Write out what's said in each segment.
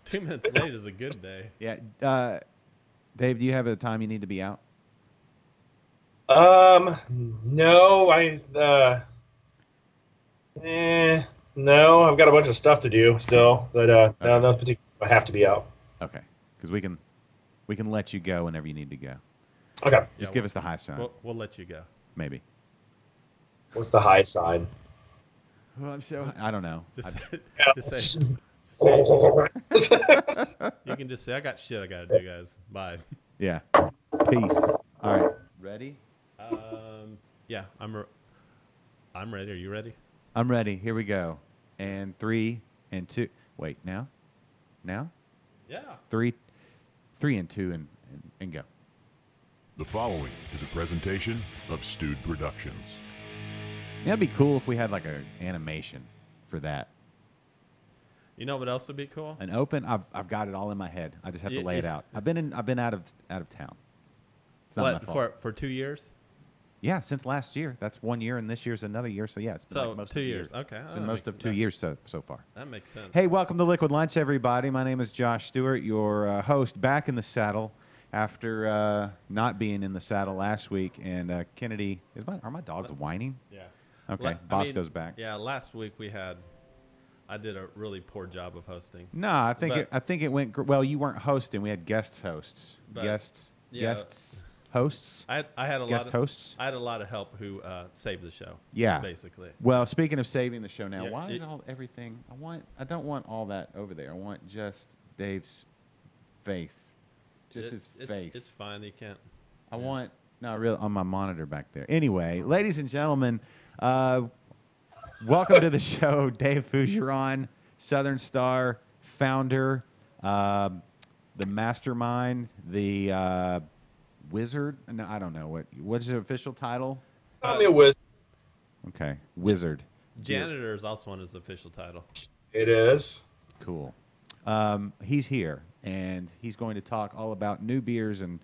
2 minutes late is a good day. Yeah. Dave, do you have a time you need to be out? No, no, I've got a bunch of stuff to do still, but no, not particularly. I have to be out. Okay, because we can let you go whenever you need to go. Okay. Just give us the high sign. We'll let you go. Maybe. What's the high side? Well, I don't know. Just Just say. You can just say, I got shit I got to do, guys. Bye. Yeah. Peace. All right. Ready? Yeah, I'm ready. Are you ready? I'm ready. Here we go. And 3 and 2. Wait, now? Yeah. 3 and 2 and go. The following is a presentation of Stewed Productions. Yeah, it'd be cool if we had like an animation for that. You know what else would be cool? An open. I've got it all in my head. I just have to lay it out. I've been out of town. It's not my fault. For 2 years? Yeah, since last year. That's 1 year, and this year's another year. So yeah, it's been like most 2 of years. year. Okay, It's been most of 2 years so far. That makes sense. Hey, welcome to Liquid Lunch, everybody. My name is Josh Stewart, your host, back in the saddle after not being in the saddle last week. And Kennedy, are my dogs whining? Yeah. Okay, Bosco's back. Yeah, last week I did a really poor job of hosting. No, I think it went well. You weren't hosting. We had guest hosts. Hosts. I had a guest lot of hosts. I had a lot of help who saved the show. Yeah, basically. Well, speaking of saving the show, now Yeah, why is everything? I don't want all that over there. I want just Dave's face, his face. It's fine. You can't. I want real on my monitor back there. Anyway, ladies and gentlemen, welcome to the show, Dave Fougeron, Southern Star founder, the mastermind, the wizard. No, I don't know what's the official title. I'm a wizard. Okay, wizard. Janitor is also on his official title. It is. Cool. He's here, and he's going to talk all about new beers and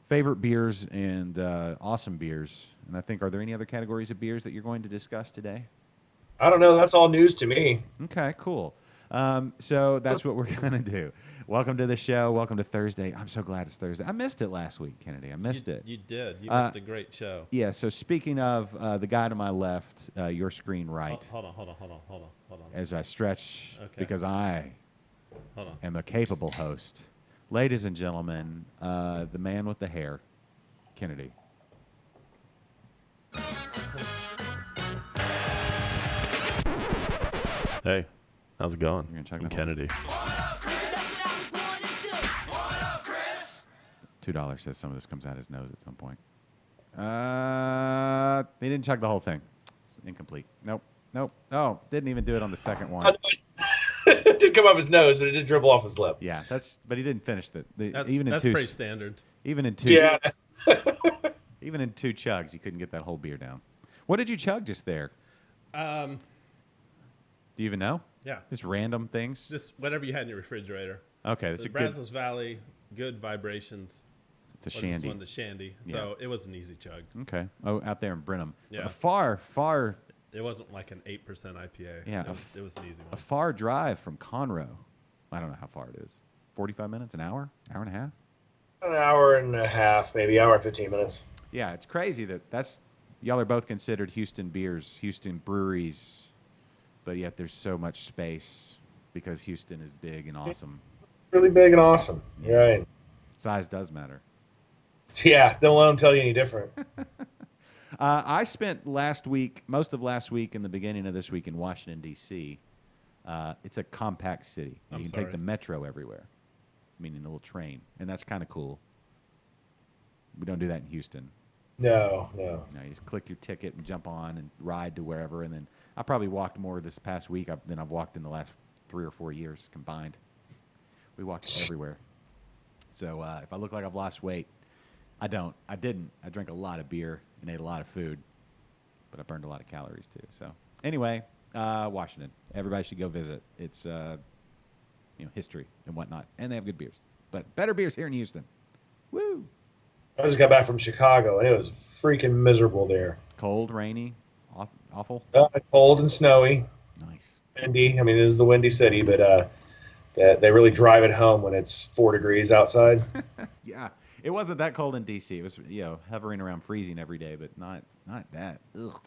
favorite beers and awesome beers. And I think, are there any other categories of beers that you're going to discuss today? I don't know. That's all news to me. Okay, cool. So that's what we're going to do. Welcome to the show. Welcome to Thursday. I'm so glad it's Thursday. I missed it last week, Kennedy. I missed it. You did. You missed a great show. Yeah, so speaking of the guy to my left, your screen right. Hold on. As I stretch, because I am a capable host. Ladies and gentlemen, the man with the hair, Kennedy. Hey, how's it going? You're gonna check I'm Kennedy. $2 says some of this comes out his nose at some point. He didn't check the whole thing. It's incomplete. Nope. Oh, didn't even do it on the second one. It did come up his nose, but it did dribble off his lip. Yeah, but he didn't finish it. That's pretty standard. Even in two. Yeah. Even in 2 chugs, you couldn't get that whole beer down. What did you chug just there? Do you even know? Yeah. Just random things? Just whatever you had in your refrigerator. Okay, that's the a Brazos Valley, good vibrations. It's a shandy. This one, the shandy. Yeah. So it was an easy chug. Okay. Oh, out there in Brenham. Yeah. A far. It wasn't like an 8% IPA. Yeah. It was an easy one. A far drive from Conroe. I don't know how far it is. 45 minutes, an hour and a half? An hour and a half, maybe hour and 15 minutes. Yeah, it's crazy that's y'all are both considered Houston beers, Houston breweries, but yet there's so much space because Houston is big and awesome. Really big and awesome. You're right. Size does matter. Yeah, don't let them tell you any different. I spent most of last week and the beginning of this week in Washington, D.C. It's a compact city. You can take the metro everywhere, meaning the little train, and that's kind of cool. We don't do that in Houston. No. You just click your ticket and jump on and ride to wherever, and then I probably walked more this past week than I've walked in the last 3 or 4 years combined. We walked everywhere. So if I look like I've lost weight, I don't. I didn't. I drank a lot of beer and ate a lot of food, but I burned a lot of calories too. So anyway, Washington. Everybody should go visit. It's history and whatnot, and they have good beers. But better beers here in Houston. Woo! I just got back from Chicago, and it was freaking miserable there. Cold, rainy, awful. Cold and snowy. Nice. Windy. I mean, it is the windy city, but They really drive it home when it's 4 degrees outside. Yeah, it wasn't that cold in DC. It was hovering around freezing every day, but not that. Ugh,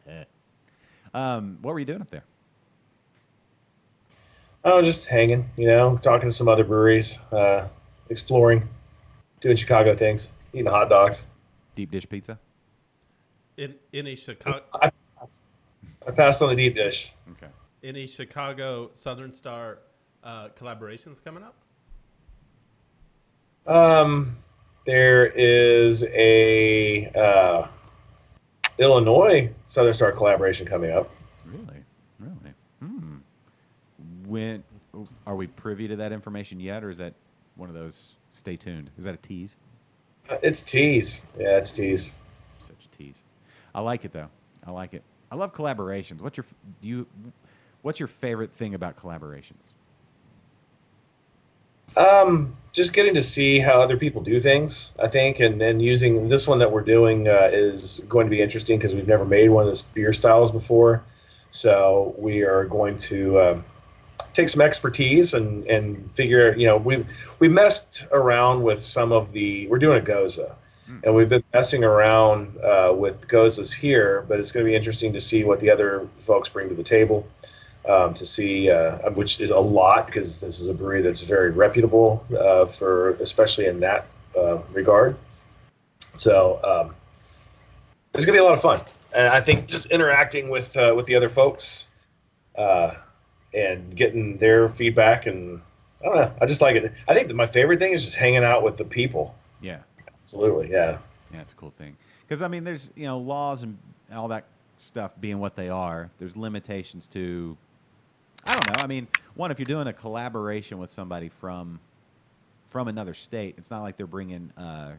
ugh, what were you doing up there? Oh, just hanging, talking to some other breweries, exploring, doing Chicago things, eating hot dogs. Deep dish pizza. In a Chicago I passed on the deep dish. Okay. any Chicago Southern Star collaborations coming up? There is a Illinois Southern Star collaboration coming up. Really? When are we privy to that information yet, or is that one of those stay tuned? Is that a tease? It's tease. Yeah, it's tease. Such a tease. I like it though. I like it. I love collaborations. What's your favorite thing about collaborations? Just getting to see how other people do things, I think, and then using this one that we're doing is going to be interesting because we've never made one of this beer styles before. So we are going to take some expertise and figure. We messed around with some of we're doing a Goza, and we've been messing around with Gozas here, but it's going to be interesting to see what the other folks bring to the table. To see, which is a lot because this is a brewery that's very reputable especially in that regard. So it's gonna be a lot of fun, and I think just interacting with the other folks and getting their feedback, and I don't know, I just like it. I think that my favorite thing is just hanging out with the people. Yeah, absolutely, yeah. Yeah, it's a cool thing because I mean, there's laws and all that stuff being what they are. There's limitations to. I don't know. I mean, if you're doing a collaboration with somebody from another state, it's not like they're bringing a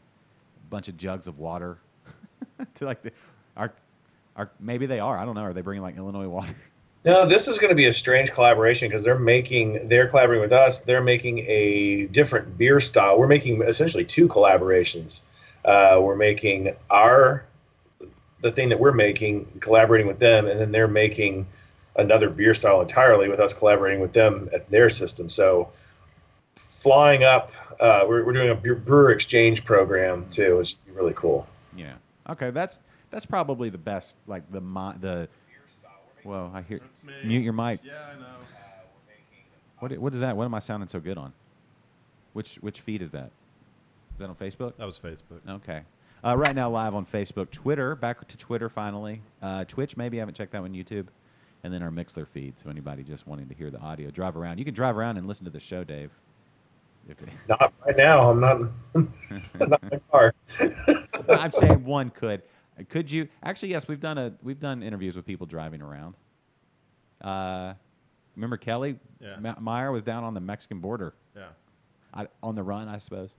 bunch of jugs of water to like maybe they are. I don't know. Are they bringing like Illinois water? No, this is going to be a strange collaboration because they're collaborating with us. They're making a different beer style. We're making essentially 2 collaborations. We're making the thing that we're making, collaborating with them, and then they're making another beer style entirely with us collaborating with them at their system. So flying up, we're doing a brewer exchange program too, which would be really cool. Yeah. Okay, that's probably the best. Like the Whoa, I hear. Mute your mic. Yeah, I know. What is that? What am I sounding so good on? Which feed is that? Is that on Facebook? That was Facebook. Okay. Right now live on Facebook, Twitter, back to Twitter finally. Twitch, maybe I haven't checked that one. YouTube. And then our Mixler feed, so anybody just wanting to hear the audio, drive around. You can drive around and listen to the show, Dave. Not right now. I'm not in my car. I'm saying one could. Could you? Actually, yes. We've done interviews with people driving around. Remember Kelly? Yeah. Meyer was down on the Mexican border. Yeah. On the run, I suppose.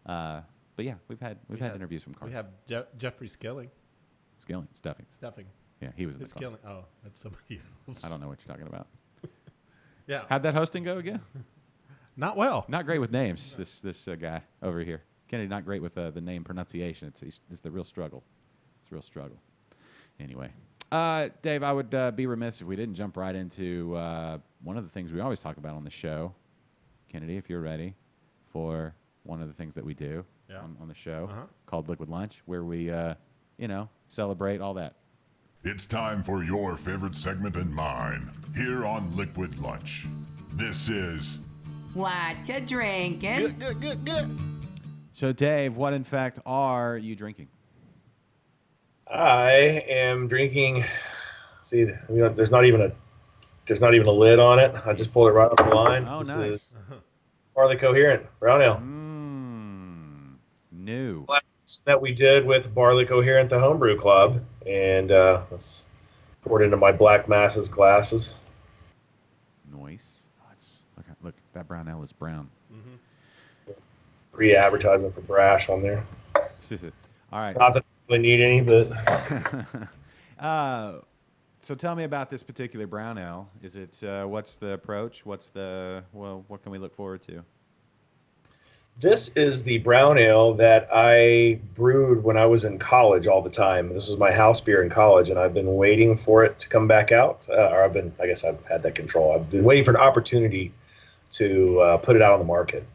But yeah, we've had interviews from cars. We have Jeffrey Stuffing. Yeah, he was in the It's car. killing. Oh, that's somebody else. I don't know what you're talking about. Yeah. How'd that hosting go again? Not well. Not great with names. This guy over here, Kennedy. Not great with the name pronunciation. It's the real struggle. It's a real struggle. Anyway, Dave, I would be remiss if we didn't jump right into one of the things we always talk about on the show. Kennedy, if you're ready for one of the things that we do on the show called Liquid Lunch, where we celebrate all that. It's time for your favorite segment and mine here on Liquid Lunch. This is What you drinking? Good. So, Dave, what in fact are you drinking? I am drinking. See, there's not even a lid on it. I just pulled it right off the line. Oh, this nice. Is Barley Coherent Brown Ale. New. That we did with Barley Coherent, the homebrew club, and let's pour it into my Black Masses glasses. Nice. Look, that brown ale is brown. Free advertisement for Brash on there. All right. Not that I really need any, but so tell me about this particular brown ale. Is it what's the approach? What can we look forward to? this is the brown ale that I brewed when I was in college all the time. This was my house beer in college, and I've been waiting for it to come back out. I guess I've had that control. I've been waiting for an opportunity to put it out on the market.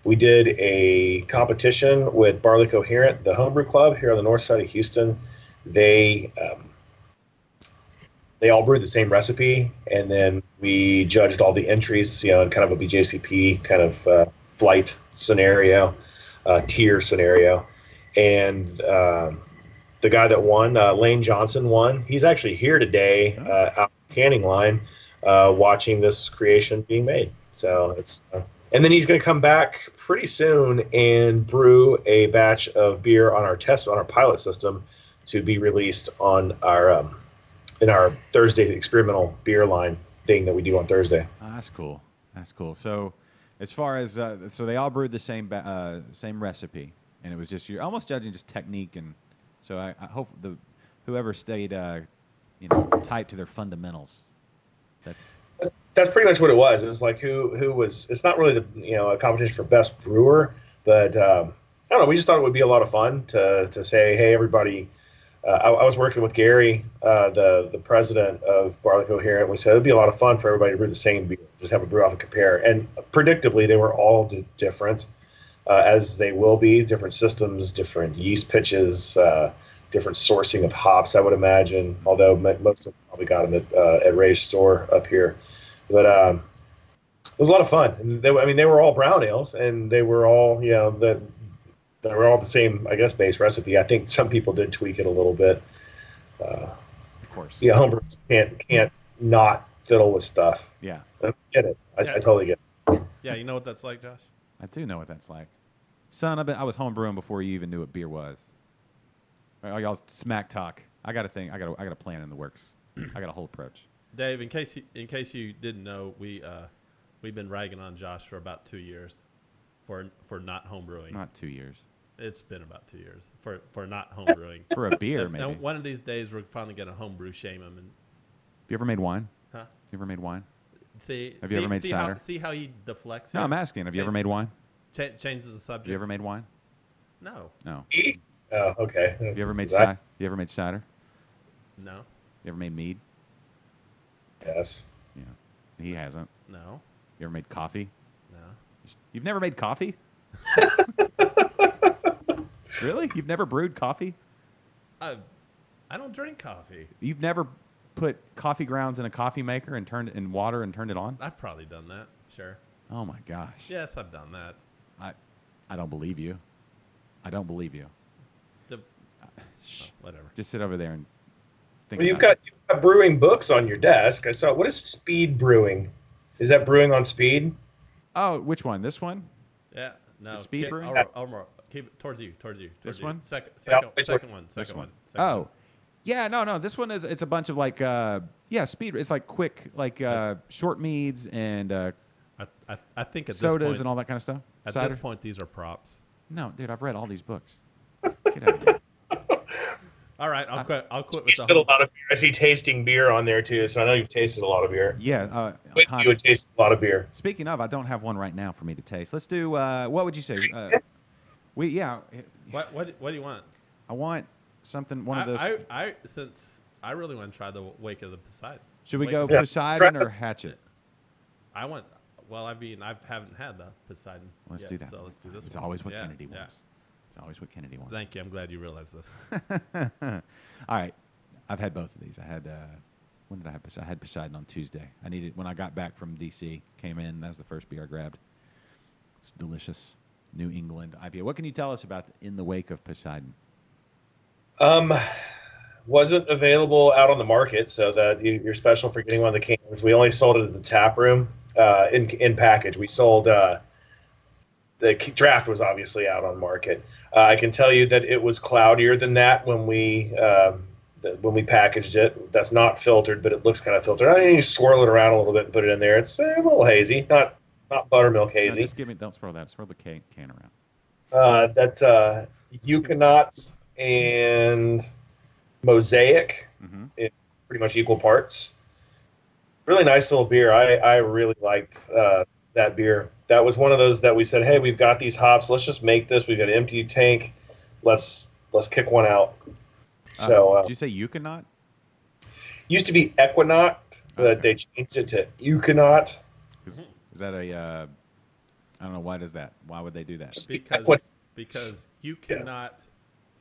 We did a competition with Barley Coherent, the homebrew club here on the north side of Houston. They all brewed the same recipe, and then we judged all the entries, in kind of a BJCP kind of flight scenario, tier scenario. And the guy that won, Lane Johnson, won. He's actually here today out on the canning line watching this creation being made. So it's and then he's going to come back pretty soon and brew a batch of beer on our pilot system to be released on our in our Thursday experimental beer line thing that we do on Thursday. Oh, that's cool. That's cool. So, as far as so they all brewed the same same recipe, and it was just you're almost judging just technique, and so I hope whoever stayed tight to their fundamentals. That's pretty much what it was. It was like who was. It's not really a competition for best brewer, but I don't know. We just thought it would be a lot of fun to say, hey, everybody. I was working with Gary, the president of Barley Coherent. We said it'd be a lot of fun for everybody to brew the same beer, just have a brew off and compare. And predictably, they were all different, as they will be. Different systems, different yeast pitches, different sourcing of hops, I would imagine. Although most of them probably got them at Ray's store up here. But it was a lot of fun. And they were all brown ales, and they were all they were all the same, I guess, base recipe. I think some people did tweak it a little bit. Of course. Yeah, homebrewers can't not fiddle with stuff. Yeah. I get it. I totally get it. Yeah, you know what that's like, Josh? I do know what that's like. Son, I was homebrewing before you even knew what beer was. All y'all smack talk. I got a thing. I got a plan in the works. I got a whole approach. Dave, in case you didn't know, we've been ragging on Josh for about 2 years for not homebrewing. Not 2 years. It's been about 2 years for not homebrewing. For a beer, maybe. And one of these days, we're finally going to homebrew shame him. And Have you ever made wine? huh? You ever made wine? Have you ever made cider? See how he deflects? No, here? I'm asking. Have you ever made wine? Changes the subject. Have you ever made wine? No. No. Oh, okay. Have you ever made cider? You ever made cider? No. You ever made mead? Yes. Yeah. He hasn't. No. You ever made coffee? No. You've never made coffee? Really? You've never brewed coffee? I don't drink coffee. You've never put coffee grounds in a coffee maker and turned it in water and turned it on? I've probably done that. Sure. Oh my gosh. Yes, I've done that. I don't believe you. I don't believe you. Whatever. Just sit over there and think. Well, you've about got brewing books on your desk. I saw. What is speed brewing? Is that brewing on speed? Oh, which one? This one? Yeah. No. The speed brewing? Omar, keep it towards you. This you. one? Second one. This Second one. one. Oh. Yeah, no. This one it's a bunch of like speed. It's like quick, like short meads and I think at sodas this point, and all that kind of stuff. At Cider? this point, these are props. No, dude, I've read all these books. Get out of here. All right, I'll quit with Tasted a lot of beer. I see tasting beer on there too, so I know you've tasted a lot of beer. Yeah. You would taste a lot of beer. Speaking of, I don't have one right now for me to taste. Let's do. What would you say? What do you want? I want something. One of those. Since I really want to try the Wake of the Poseidon. Should we Wake go of the- Poseidon or Hatchet? I want. Well, I haven't had the Poseidon. Let's yet, do that. So let's do this. It's one. always what Yeah, Kennedy yeah. wants. It's always what Kennedy wants. Thank you. I'm glad you realized this. All right, I've had both of these. I had when did I have Poseidon? I had Poseidon on Tuesday. I needed when I got back from DC. Came in. That was the first beer I grabbed. It's delicious. New England IPA. What can you tell us about In the Wake of Poseidon? Wasn't available out on the market, so that you're special for getting one of the cans. We only sold it at the tap room in package. We sold the draft was obviously out on market. I can tell you that it was cloudier than that when we packaged it. That's not filtered, but it looks kind of filtered. I think you swirl it around a little bit and put it in there. It's a little hazy, not buttermilk hazy. Just give me. Don't swirl that. Swirl the can around. That's Euconaut and Mosaic in pretty much equal parts. Really nice little beer. I really liked that beer. That was one of those that we said, hey, we've got these hops. Let's just make this. We've got an empty tank. Let's kick one out. So did you say Euconaut? Used to be Equinaut, but they changed it to Euconaut. Is that a? I don't know. Why does that? Why would they do that? Because you cannot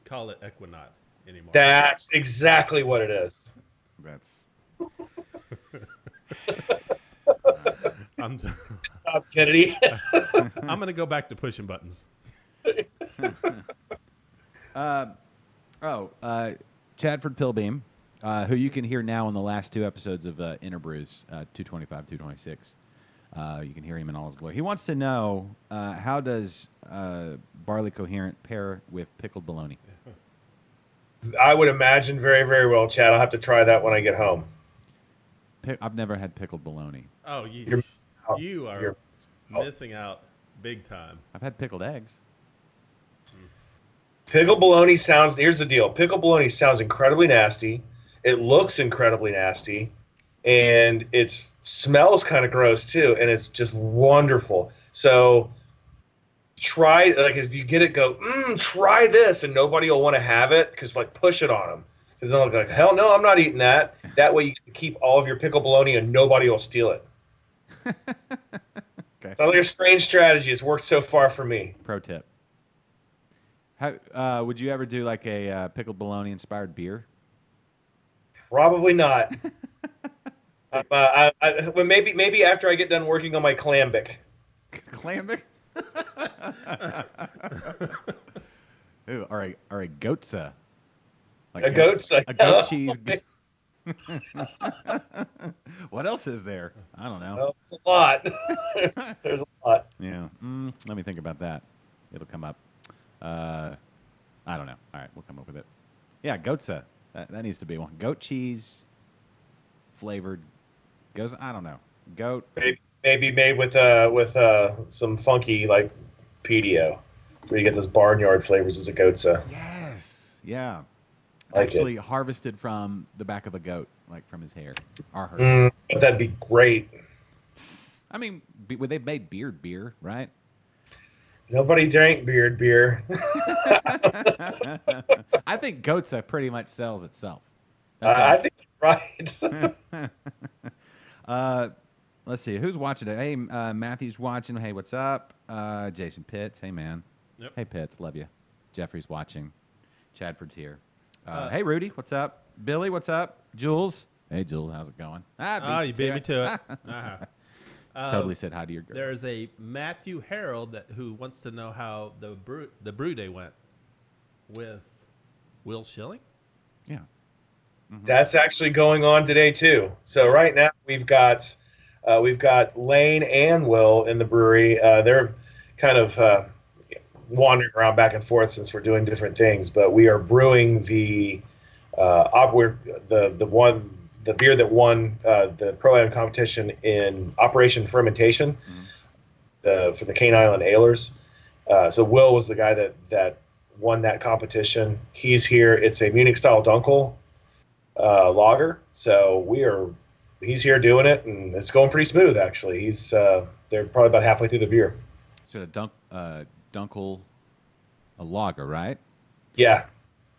call it Equinaut anymore. That's exactly what it is. That's. I'm Kennedy. gonna go back to pushing buttons. Chadford Pilbeam, who you can hear now in the last two episodes of Interbrews, 225, 226. You can hear him in all his glory. He wants to know, how does barley coherent pair with pickled bologna? I would imagine very, very well, Chad. I'll have to try that when I get home. I've never had pickled bologna. Oh, You're you are You're missing out big time. I've had pickled eggs. Pickled bologna sounds. Here's the deal. Pickled bologna sounds incredibly nasty. It looks incredibly nasty, and it smells kind of gross too. And it's just wonderful. So try, like, if you get it, go, try this, and nobody will want to have it because, like, push it on them, because they'll be like, hell no, I'm not eating that. That way you can keep all of your pickled bologna and nobody will steal it. Okay. Sounds like a strange strategy. It's worked so far for me. Pro tip. How would you ever do like a pickled bologna inspired beer? Probably not. Well, maybe after I get done working on my clambic. Clambic? Ooh, or a goatsa. Like A goatsa. A goat cheese. What else is there? I don't know. Well, there's a lot. There's a lot. Yeah. Let me think about that. It'll come up. I don't know. All right, we'll come up with it. Yeah, goatsa. That needs to be one. Goat cheese flavored. Goes. I don't know. Goat. Maybe made with some funky, like, pedio, where you get those barnyard flavors as a goatsa. Yes. Yeah. Like Actually harvested from the back of a goat, like from his hair. Or her. That'd be great. I mean, they made beer, right? Nobody drank beer. I think goatsa pretty much sells itself. I think you're right. Let's see. Who's watching it? Hey, Matthew's watching. Hey, what's up? Jason Pitts. Hey, man. Yep. Hey, Pitts. Love you. Jeffrey's watching. Chadford's here. Hey, Rudy. What's up? Billy, what's up? Jules. Hey, Jules. How's it going? You beat me to it. Uh-huh. Totally said hi to your girl. There's a Matthew Harold who wants to know how the brew day went with Will Schilling. Yeah. Mm-hmm. That's actually going on today too. So right now we've got Lane and Will in the brewery. They're kind of wandering around back and forth since we're doing different things, but we are brewing the beer that won the Pro-Am competition in Operation Fermentation for the Cane Island Alers. So Will was the guy that won that competition. He's here. It's a Munich-style Dunkel lager. So he's here doing it, and it's going pretty smooth, actually. They're probably about halfway through the beer. So a Dunkel, a lager, right? Yeah.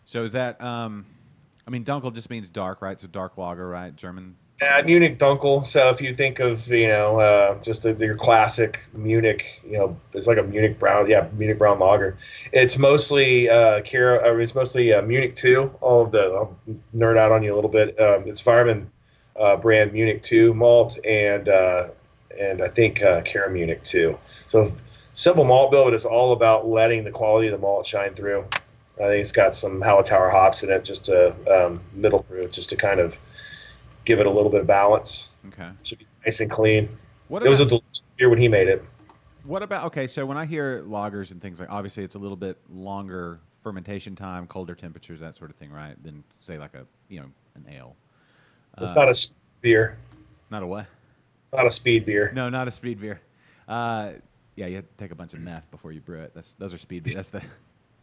So is that, Dunkel just means dark, right? So dark lager, right? German. Yeah, Munich Dunkel. So if you think of, just your classic Munich, it's like a Munich brown lager. It's mostly it's mostly Munich 2. I'll nerd out on you a little bit. It's Fireman brand Munich 2 malt and I think Cara Munich 2. So simple malt bill, but it's all about letting the quality of the malt shine through. I think it's got some Hallertauer hops in it, just to middle fruit, just to kind of give it a little bit of balance. Okay. Should be nice and clean. It was a delicious beer when he made it. What about, okay, so when I hear lagers and things, like, obviously it's a little bit longer fermentation time, colder temperatures, that sort of thing, right? Than, say, like an ale. It's not a beer. Not a what? Not a speed beer. No, not a speed beer. Yeah, you have to take a bunch of meth before you brew it. Those are speed beer. That's the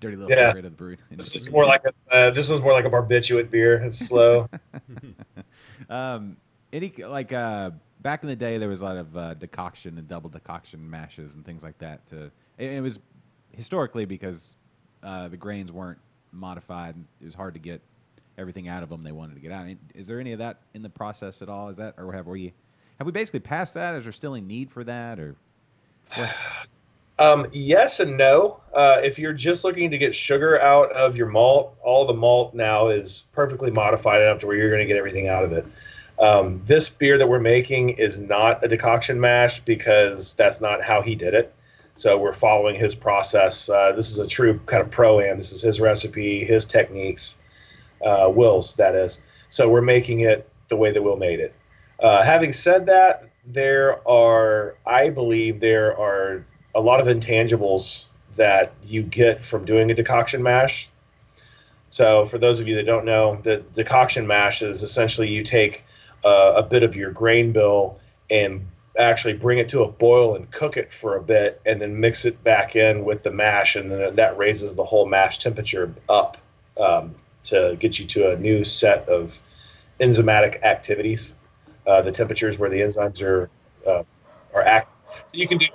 dirty little secret of the brew. This is more like a barbiturate beer. It's slow. Back in the day, there was a lot of decoction and double decoction mashes and things like that. It was historically because the grains weren't modified. It was hard to get everything out of them they wanted to get out. Is there any of that in the process at all? Is that, or have Have we basically passed that? Is there still a need for that, or what? Yes and no. If you're just looking to get sugar out of your malt, all the malt now is perfectly modified enough to where you're going to get everything out of it. This beer that we're making is not a decoction mash because that's not how he did it. So we're following his process. This is a true kind of pro-am. This is his recipe, his techniques, Will's, that is. So we're making it the way that Will made it. Having said that, I believe there are a lot of intangibles that you get from doing a decoction mash. So for those of you that don't know, the decoction mash is essentially you take a bit of your grain bill and actually bring it to a boil and cook it for a bit and then mix it back in with the mash, and then that raises the whole mash temperature up to get you to a new set of enzymatic activities. The temperatures where the enzymes are active. So you can do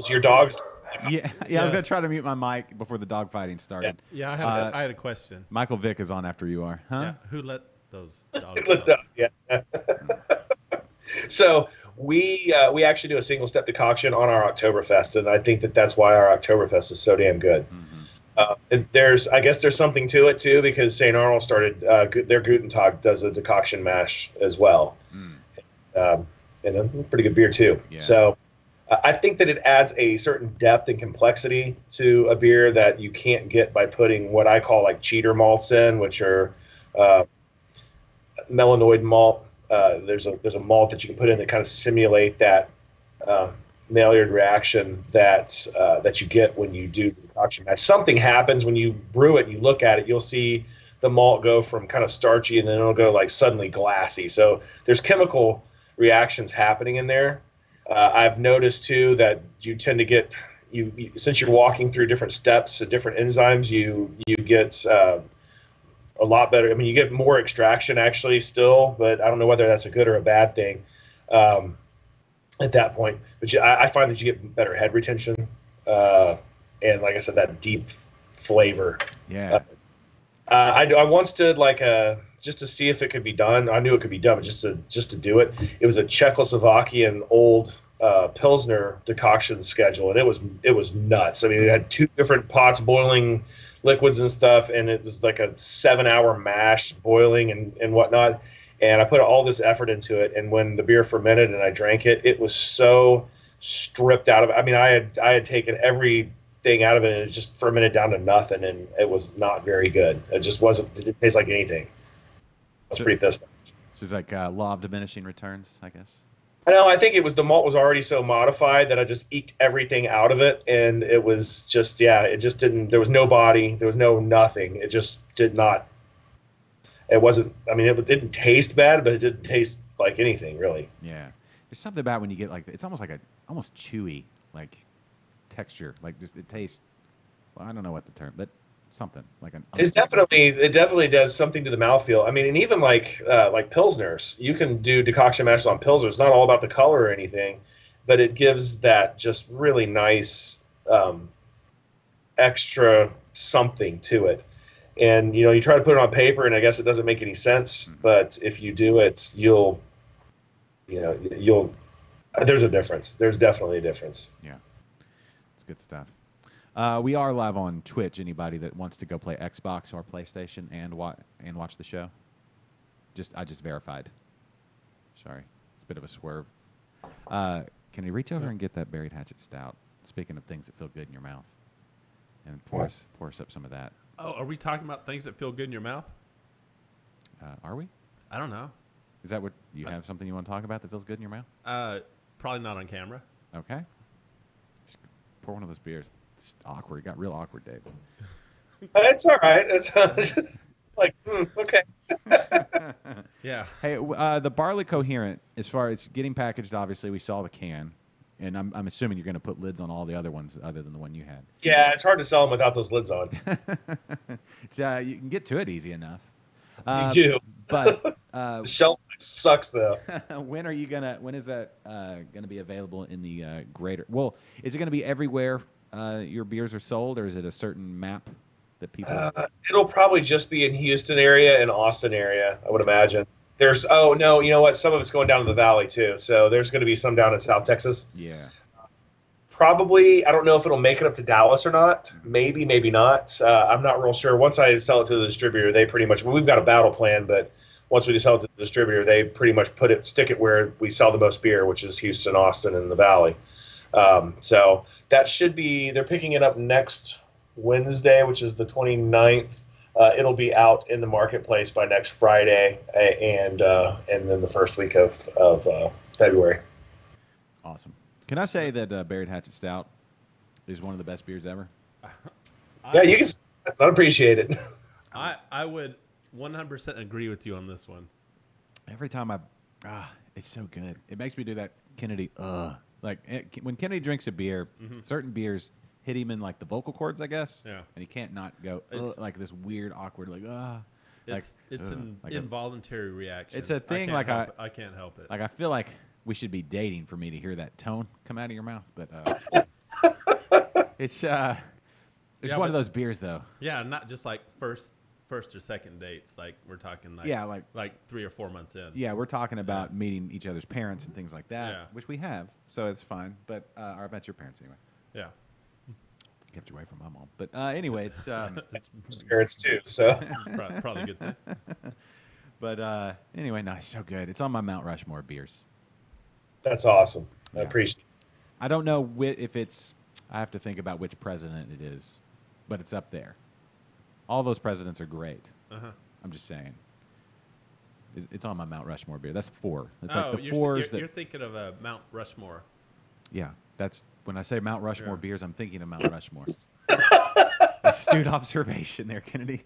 your dogs. Yeah, I was gonna try to mute my mic before the dog fighting started. Yeah, I had a question. Michael Vick is on after you are, huh? Yeah, who let those dogs go? Yeah. So we actually do a single step decoction on our Oktoberfest, and I think that's why our Oktoberfest is so damn good. Mm-hmm. I guess there's something to it too, because St. Arnold started their Guten Tag does a decoction mash as well, and a pretty good beer too. Yeah. So I think that it adds a certain depth and complexity to a beer that you can't get by putting what I call like cheater malts in, which are melanoid malt. There's a malt that you can put in that kind of simulate that Maillard reaction that you get when you do the decoction mash. Something happens when you brew it. You look at it, you'll see the malt go from kind of starchy, and then it'll go like suddenly glassy. So there's chemical reactions happening in there. I've noticed too that you tend to get since you're walking through different steps and different enzymes, you get a lot better. I mean, you get more extraction actually still, but I don't know whether that's a good or a bad thing at that point. But I find that you get better head retention, and like I said, that deep flavor. Yeah. I once did just to see if it could be done. I knew it could be done, but just to do it. It was a Czechoslovakian old Pilsner decoction schedule, and it was nuts. I mean, it had 2 different pots boiling liquids and stuff, and it was like a 7-hour mash boiling and whatnot. And I put all this effort into it, and when the beer fermented and I drank it, it was so stripped out of it. I mean, I had taken everything out of it, and it just fermented down to nothing, and it was not very good. It just wasn't. It didn't taste like anything. I was pretty pissed off. So it's like law of diminishing returns, I guess. I know. I think it was the malt was already so modified that I just eked everything out of it, and it was just it just didn't. There was no body. There was no nothing. It just did not. It wasn't. I mean, it didn't taste bad, but it didn't taste like anything really. Yeah, there's something about when you get it's almost like almost chewy texture. Like just it tastes. Well, I don't know what the term, but something like an. It definitely does something to the mouthfeel. I mean, and even like Pilsners, you can do decoction mashes on Pilsners. It's not all about the color or anything, but it gives that just really nice extra something to it. And you try to put it on paper, and I guess it doesn't make any sense. But if you do it, you'll. There's a difference. There's definitely a difference. Yeah, it's good stuff. We are live on Twitch. Anybody that wants to go play Xbox or PlayStation and watch the show, I just verified. Sorry, it's a bit of a swerve. Can you reach over and get that Buried Hatchet Stout? Speaking of things that feel good in your mouth, and pour us up some of that. Oh, are we talking about things that feel good in your mouth? Are we? I don't know. Is that what you have? Something you want to talk about that feels good in your mouth? Probably not on camera. Okay. Just pour one of those beers. It's awkward. It got real awkward, Dave. It's all right. It's just like, okay. Yeah. Hey, the Barley Coherent, as far as getting packaged, obviously we saw the can, and I'm assuming you're going to put lids on all the other ones other than the one you had. Yeah, it's hard to sell them without those lids on. It's, you can get to it easy enough. You do. But the shelf sucks though. When is that gonna be available in the greater? Well, is it gonna be everywhere your beers are sold, or is it a certain map that people? It'll probably just be in Houston area and Austin area, I would imagine. There's no, you know what? Some of it's going down to the valley too. So there's going to be some down in South Texas. Yeah. Probably, I don't know if it'll make it up to Dallas or not. Maybe, maybe not. I'm not real sure. Once I sell it to the distributor, they pretty much. Well, we've got a battle plan, but once we sell it to the distributor, they pretty much stick it where we sell the most beer, which is Houston, Austin, and the Valley. So that should be. They're picking it up next Wednesday, which is the 29th. It'll be out in the marketplace by next Friday, and then the first week of February. Awesome. Can I say that Buried Hatchet Stout is one of the best beers ever? Yeah, you can. I appreciate it. I would 100% agree with you on this one. Every time it's so good. It makes me do that Kennedy, like when Kennedy drinks a beer, certain beers hit him in like the vocal cords, I guess. Yeah. And he can't not go like this weird, awkward, like It's an involuntary reaction. It's a thing I can't help it. Like I feel like we should be dating for me to hear that tone come out of your mouth, but it's one of those beers though. Yeah, not just like first or second dates. Like we're talking like 3 or 4 months in. Yeah, we're talking about meeting each other's parents and things like that, Yeah. which we have, so it's fine. But I met your parents anyway. Yeah. Kept you away from my mom, but anyway, it's Parents too, so probably a good thing. But anyway, no, it's so good. It's on my Mount Rushmore beers. that's awesome. I Yeah. appreciate it. I don't know if it's. I have to think about which president it is, but it's up there. All those presidents are great. I'm just saying. It's on my Mount Rushmore beer. That's 4. It's like the 4s you're thinking of a Mount Rushmore. Yeah, that's when I say Mount Rushmore beers, I'm thinking of Mount Rushmore. Astute observation there, Kennedy.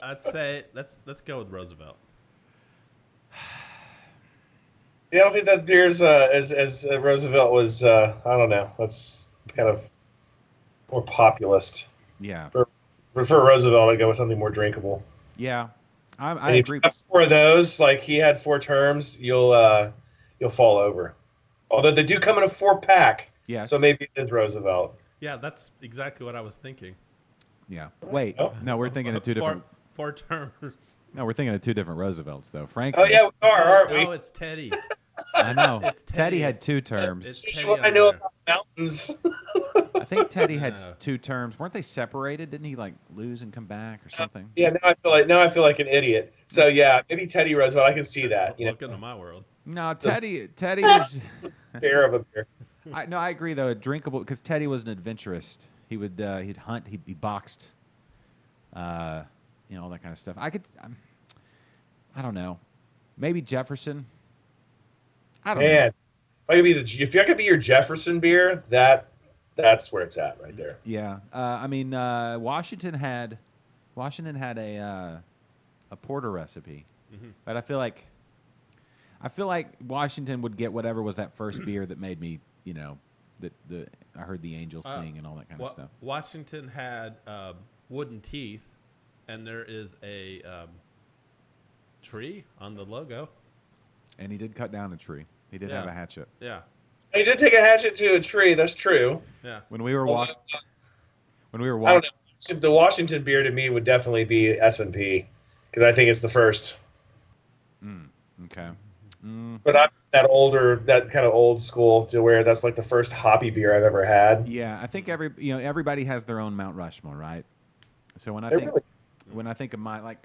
I'd say let's go with Roosevelt. Yeah, I don't think that beer's as Roosevelt was. I don't know. That's kind of more populist. Yeah, For Roosevelt, I'd go with something more drinkable. yeah, I And if agree. you have 4 of those, like he had 4 terms, you'll fall over. Although they do come in a 4-pack. Yes. So maybe it is Roosevelt. Yeah, that's exactly what I was thinking. Yeah. Wait, Oh. no, we're thinking of 2 different. Four terms. No, we're thinking of 2 different Roosevelts, though. Frank. Oh yeah, we are, aren't we? Oh, it's Teddy. I know. It's Teddy Teddy. had 2 terms. It's Here's Teddy what I on know there. about mountains. I think Teddy had No. 2 terms. Weren't they separated? Didn't he like lose and come back or something? Yeah, now I feel like an idiot. So yeah, maybe Teddy Roosevelt. I can see that. You know, Welcome to my world. No, Teddy was. fair of a beer. I agree though. Drinkable because Teddy was an adventurist. He would he'd hunt. He boxed. All that kind of stuff. I don't know. Maybe Jefferson. I don't know. Man, if I could be your Jefferson beer, that's where it's at right there. Yeah. Washington had a porter recipe, but I feel like Washington would get whatever was that first beer that made me, I heard the angels sing and all that kind of stuff. Washington had wooden teeth, and there is a tree on the logo. And he did cut down a tree. He did have a hatchet. Yeah. He did take a hatchet to a tree. That's true. Yeah. When we were I walking, don't know. The Washington beer to me would definitely be S&P because I think it's the first. okay. But I'm that kind of old school to where that's like the first hoppy beer I've ever had. Yeah, I think everybody has their own Mount Rushmore, right? So when I think of my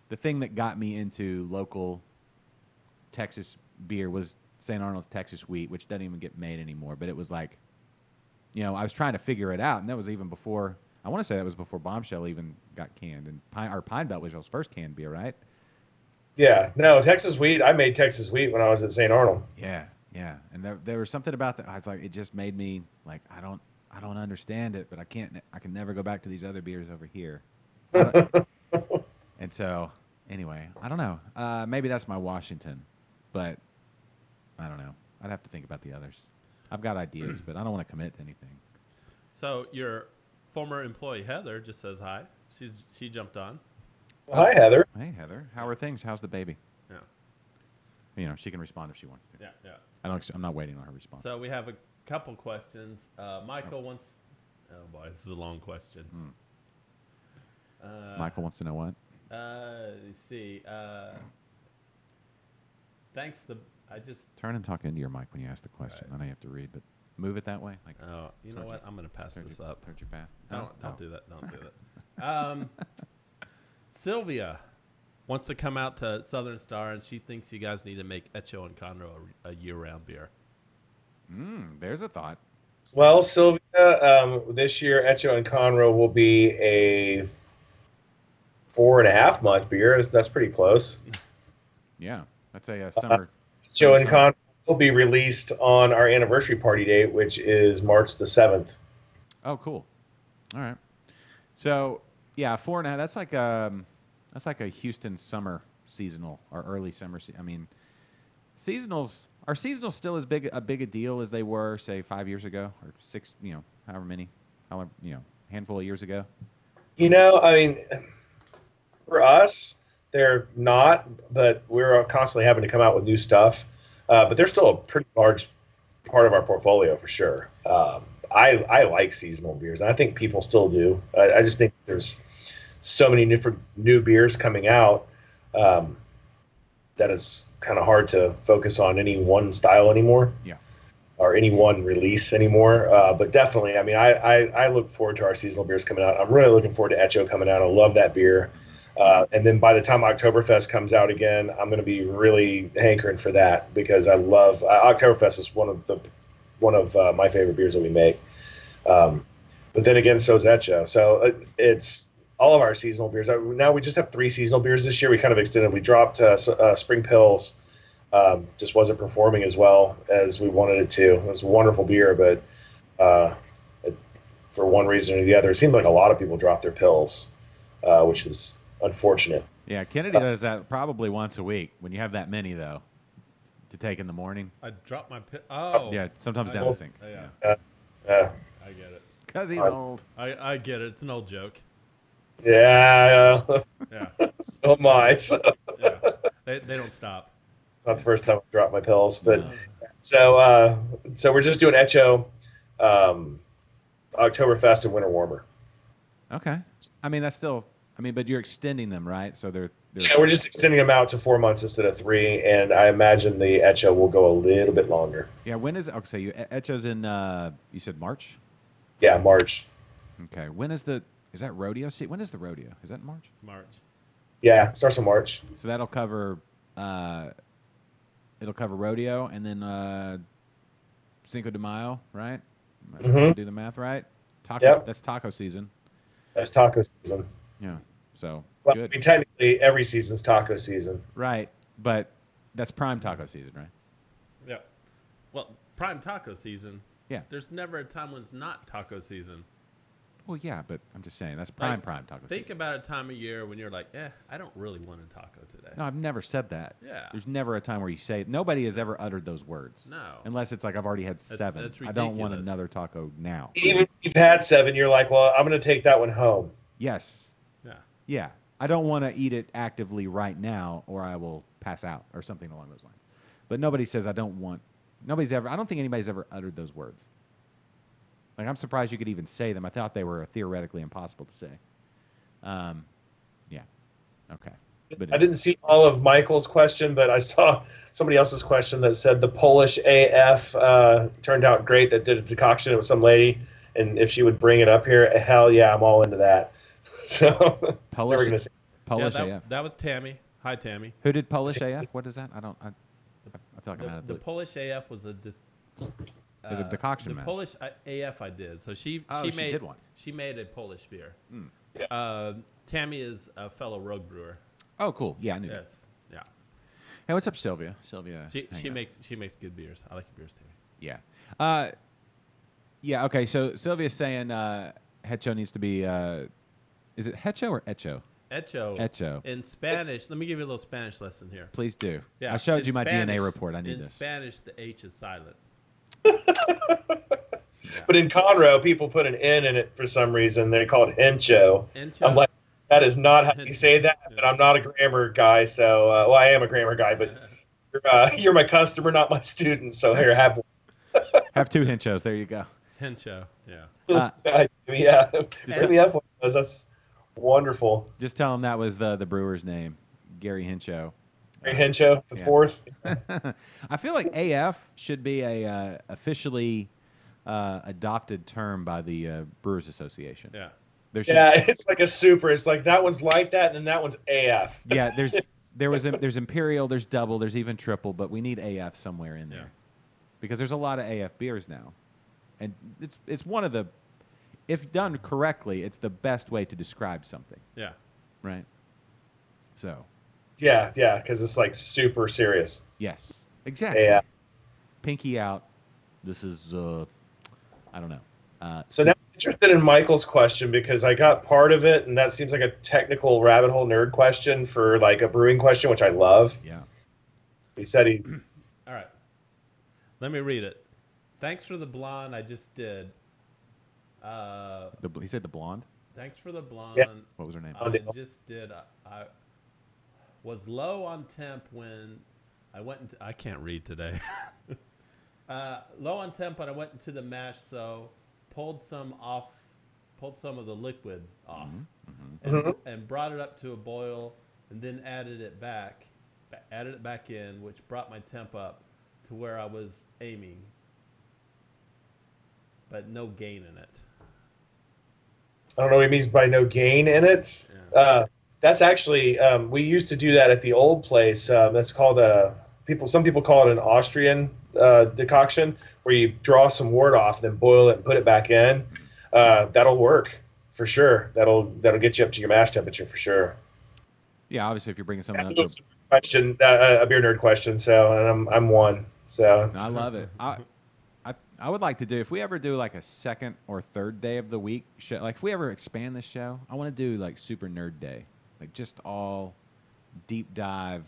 the thing that got me into local Texas beer was St. Arnold's Texas Wheat, which doesn't even get made anymore. But it was I was trying to figure it out, and that was even before. I want to say that was before Bombshell even got canned, and Pine Belt was y'all's first canned beer, right? Yeah, no, Texas Wheat. I made Texas Wheat when I was at St. Arnold. Yeah, and there was something about that. I was like, it just made me like, I don't understand it, but I can never go back to these other beers over here. And so, anyway, I don't know. Maybe that's my Washington, but I don't know. I'd have to think about the others. I've got ideas, but I don't want to commit to anything. So your former employee Heather just says hi. She jumped on. Well, hi, Heather. Hey, Heather, how are things? How's the baby? Yeah. She can respond if she wants to. Yeah. I'm not waiting on her response. So we have a couple questions. Michael wants. Oh boy, this is a long question. Michael wants to know what? Let's see. thanks to I just. Turn and talk into your mic when you ask the question. Right. I know you have to read, but move it that way. Like, Oh, you know what? I'm gonna pass this up. Towards your fat. Don't do that. Don't do that. Sylvia wants to come out to Southern Star, and she thinks you guys need to make Echo and Conroe a year-round beer. There's a thought. Well, Sylvia, this year Echo and Conroe will be a 4.5 month beer. That's pretty close. Yeah, that's a summer. Echo and summer. Conroe will be released on our anniversary party date, which is March the 7th. Oh, cool. All right. So yeah, 4.5. That's like a Houston summer seasonal or early summer. I mean, seasonals are seasonals still as big a deal as they were, say, 5 years ago or 6. However many, handful of years ago. I mean, for us, they're not, but we're constantly having to come out with new stuff. But they're still a pretty large part of our portfolio for sure. I like seasonal beers, and I think people still do. I just think there's so many different new beers coming out that it's kind of hard to focus on any one style anymore. Yeah. Or any one release anymore. But definitely, I mean, I look forward to our seasonal beers coming out. I'm really looking forward to Echo coming out. I love that beer. And then by the time Oktoberfest comes out again, I'm going to be really hankering for that because I love Oktoberfest is one of my favorite beers that we make. But then again, so is Echo. So it's all of our seasonal beers. Now we just have 3 seasonal beers this year. We kind of extended. We dropped Spring Pills. Just wasn't performing as well as we wanted it to. It was a wonderful beer, but for one reason or the other, it seemed like a lot of people dropped their pills, which is unfortunate. Yeah, Kennedy does that probably once a week. When you have that many, though, to take in the morning. I dropped my Oh. Yeah, sometimes down the sink. Yeah. I get it. Because he's old. I get it. It's an old joke. Yeah. Yeah. So am I. So. Yeah. They don't stop. Not the first time I've dropped my pills, but so we're just doing Echo, Oktoberfest, and Winter Warmer. Okay. I mean, that's still. I mean, but you're extending them, right? So they're yeah, we're just extending them out to 4 months instead of 3, and I imagine the Echo will go a little bit longer. Yeah. When is okay? So Echo's in. You said March. Yeah, March. Okay. When is the? Is that rodeo? See, when is the rodeo? Is that in March? It's March. Yeah, it starts in March. So that'll cover. It'll cover rodeo and then Cinco de Mayo, right? Do the math right? Taco. Yep. That's taco season. That's taco season. Yeah. So Well, good. I mean, technically, every season's taco season. Right, but that's prime taco season, right? Yeah. Well, prime taco season. Yeah. There's never a time when it's not taco season. Well, yeah, but I'm just saying that's prime taco Think season. about a time of year when you're like, I don't really want a taco today. No, I've never said that. Yeah. There's never a time where you say it. Nobody has ever uttered those words. No. Unless it's like I've already had 7. that's I don't want ridiculous. another taco now. Even if you've had 7, you're like, well, I'm going to take that one home. Yes. Yeah. Yeah. I don't want to eat it actively right now or I will pass out or something along those lines. But nobody says I don't want. I don't think anybody's ever uttered those words. Like, I'm surprised you could even say them. I thought they were theoretically impossible to say. Yeah. Okay. But I didn't see all of Michael's question, but I saw somebody else's question that said the Polish AF turned out great that did a decoction with some lady, and if she would bring it up here, hell yeah, I'm all into that. So Polish, never gonna say. Polish yeah, AF. that was Tammy. Hi, Tammy. Who did Polish AF? What is that? I feel like I'm out of The Polish AF was a There's a decoction the match. Polish AF I did. So she she made did one. She made a Polish beer. Yeah. Tammy is a fellow rogue brewer. Oh, cool. Yeah, I knew that. Yes. Yeah. Hey, what's up, Sylvia? Sylvia. She hang on. makes good beers. I like your beers, Tammy. Yeah. Yeah. Okay. So Sylvia's saying Hecho needs to be. Is it Hecho or Echo? Echo. In Spanish, let me give you a little Spanish lesson here. Please do. Yeah. I showed in you my Spanish- DNA report. I need in this. Spanish, the H is silent. But in Conroe, people put an N in it for some reason. They call it Hencho. Hencho? I'm like, that is not how you Hencho. say that. But I'm not a grammar guy, so well, I am a grammar guy, but you're my customer, not my student. So here, have one. Have 2 Henchos. There you go. Hencho. Yeah. Yeah, hit me up one of those. That's wonderful. Just tell him that was the brewer's name, Gary Hencho. Great Hencho, the yeah. fourth. I feel like AF should be a officially adopted term by the Brewers Association. Yeah. There should, Yeah, it's like a super. It's like that one's like that, and then that one's AF. yeah. There's Imperial, there's Double, there's even Triple, but we need AF somewhere in there because there's a lot of AF beers now, and it's one of the, if done correctly, it's the best way to describe something. Yeah. Right. So. Yeah, because it's like super serious. Yes. Exactly. Yeah. Pinky out. This is I don't know. So now I'm interested in Michael's question because I got part of it, and that seems like a technical rabbit hole nerd question for like a brewing question, which I love. Yeah. He said he. All right. Let me read it. Thanks for the blonde. I just did. He said the blonde. Thanks for the blonde. Yeah. What was her name? I just did. I was low on temp when I went into. I can't read today. Low on temp when I went into the mash, so pulled some of the liquid off, and brought it up to a boil, and then added it back in, which brought my temp up to where I was aiming, but no gain in it. I don't know what he means by no gain in it. Yeah. That's actually we used to do that at the old place. That's called some people call it an Austrian decoction, where you draw some wort off, then boil it and put it back in. That'll work for sure. That'll get you up to your mash temperature for sure. Yeah, obviously, if you're bringing something That's else. a beer nerd question. So, and I'm one. So I love it. I would like to do, if we ever do like a second or third day of the week show, like if we ever expand this show, I want to do like Super Nerd Day, like just all deep dive.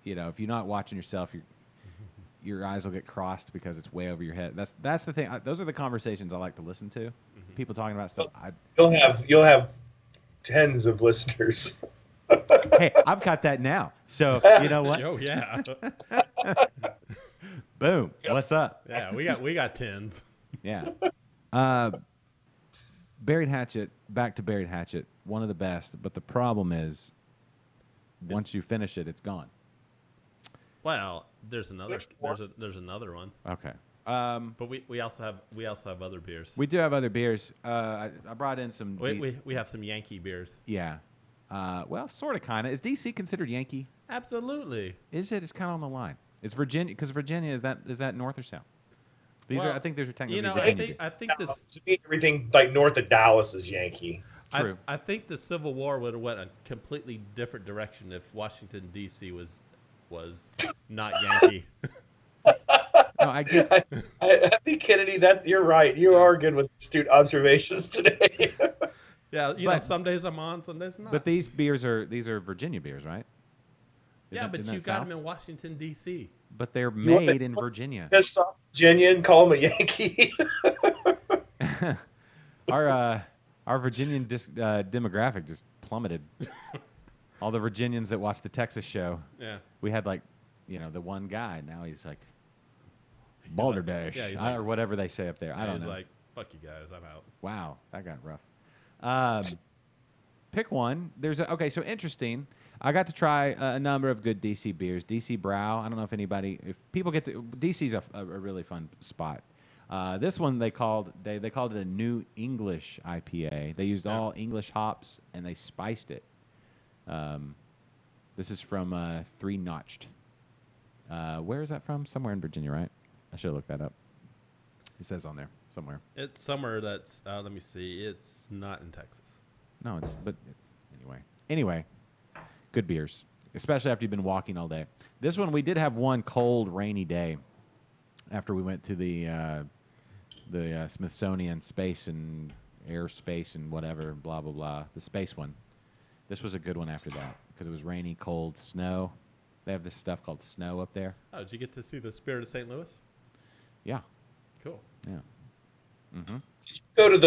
You know, if you're not watching yourself, your eyes will get crossed because it's way over your head. That's the thing. Those are the conversations I like to listen to. People talking about stuff. you'll have tens of listeners. Hey, I've got that now. So you know what? Oh yeah. Boom. What's up? Yeah, we got tens. Yeah. Buried Hatchet, back to Buried Hatchet, one of the best, but the problem is once you finish it, it's gone. Well, there's another another one. Okay. But we also have other beers. We do have other beers. I brought in some. We have some Yankee beers. Yeah. Well, sort of, kind of. Is DC considered Yankee? Absolutely. Is it? It's kind of on the line. Is Virginia? Because Virginia is that north or south? I think these are technically. I think this To me, everything like north of Dallas is Yankee. True. I think the Civil War would have went a completely different direction if Washington D.C. was not Yankee. No, I get. I think Kennedy, you're right. You are good with astute observations today. Yeah, know, some days I'm on, some days I'm not. But these are Virginia beers, right? But you got them in Washington D.C. But they're made in Virginia. Piss off Virginia and call them a Yankee. Our Virginian demographic just plummeted. All the Virginians that watch the Texas show. Yeah. We had the one guy. Now he's like balderdash or whatever they say up there. I don't know. He's like, fuck you guys, I'm out. Wow, that got rough. Pick one. So interesting. I got to try a number of good DC beers. DC Brow. I don't know if people get to DC's a really fun spot. This one they called it a New English IPA. They used all English hops and they spiced it. This is from Three Notched. Where is that from? Somewhere in Virginia, right? I should have looked that up. It says on there somewhere. It's somewhere that's let me see. It's not in Texas. No, anyway, good beers, especially after you've been walking all day. This one we did have one cold, rainy day after we went to the Smithsonian Space and Airspace and whatever, blah blah blah. The space one. This was a good one after that because it was rainy, cold, snow. They have this stuff called snow up there. Oh, did you get to see the Spirit of St. Louis? Yeah. Cool. Yeah. Mm-hmm. Did you go to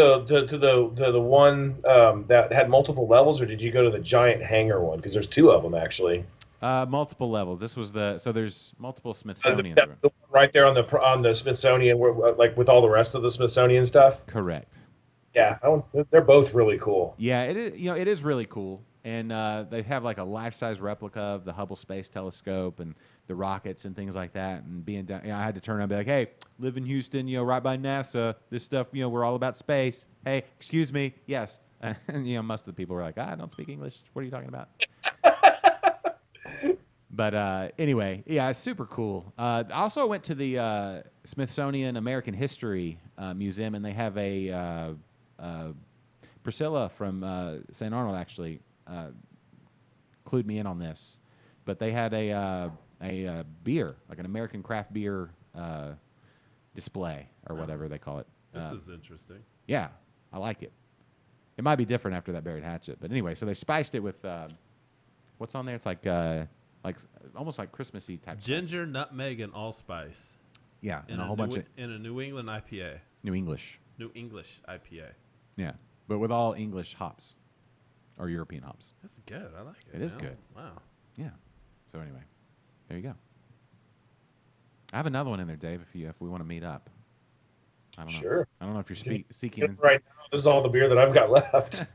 the one that had multiple levels, or did you go to the giant hangar one? Because there's two of them actually. Multiple levels. This was there's multiple Smithsonian. The one right there on the Smithsonian, where, like with all the rest of the Smithsonian stuff. Correct. Yeah, they're both really cool. Yeah, it is. It is really cool, and they have like a life-size replica of the Hubble Space Telescope and the rockets and things like that. And being down, I had to turn around and be like, "Hey, live in Houston, right by NASA. This stuff, we're all about space. Hey, excuse me, yes." And most of the people were like, "I don't speak English. What are you talking about?" But anyway, yeah, it's super cool. I also went to the Smithsonian American History Museum, and they have a Priscilla from St. Arnold actually clued me in on this, but they had a beer, like an American craft beer display or whatever they call it. This is interesting. Yeah, I like it. It might be different after that buried hatchet, but anyway, so they spiced it with what's on there? It's like almost like Christmassy type Ginger, nutmeg, and allspice. Yeah, In and a whole bunch of in a New England IPA. New English. New English IPA. Yeah, but with all English hops or European hops. This is good. I like it. It is man. good. Wow. Yeah. So anyway, there you go. I have another one in there, Dave. If we want to meet up, I don't know. Sure. I don't know if you're seeking. Right now, this is all the beer that I've got left.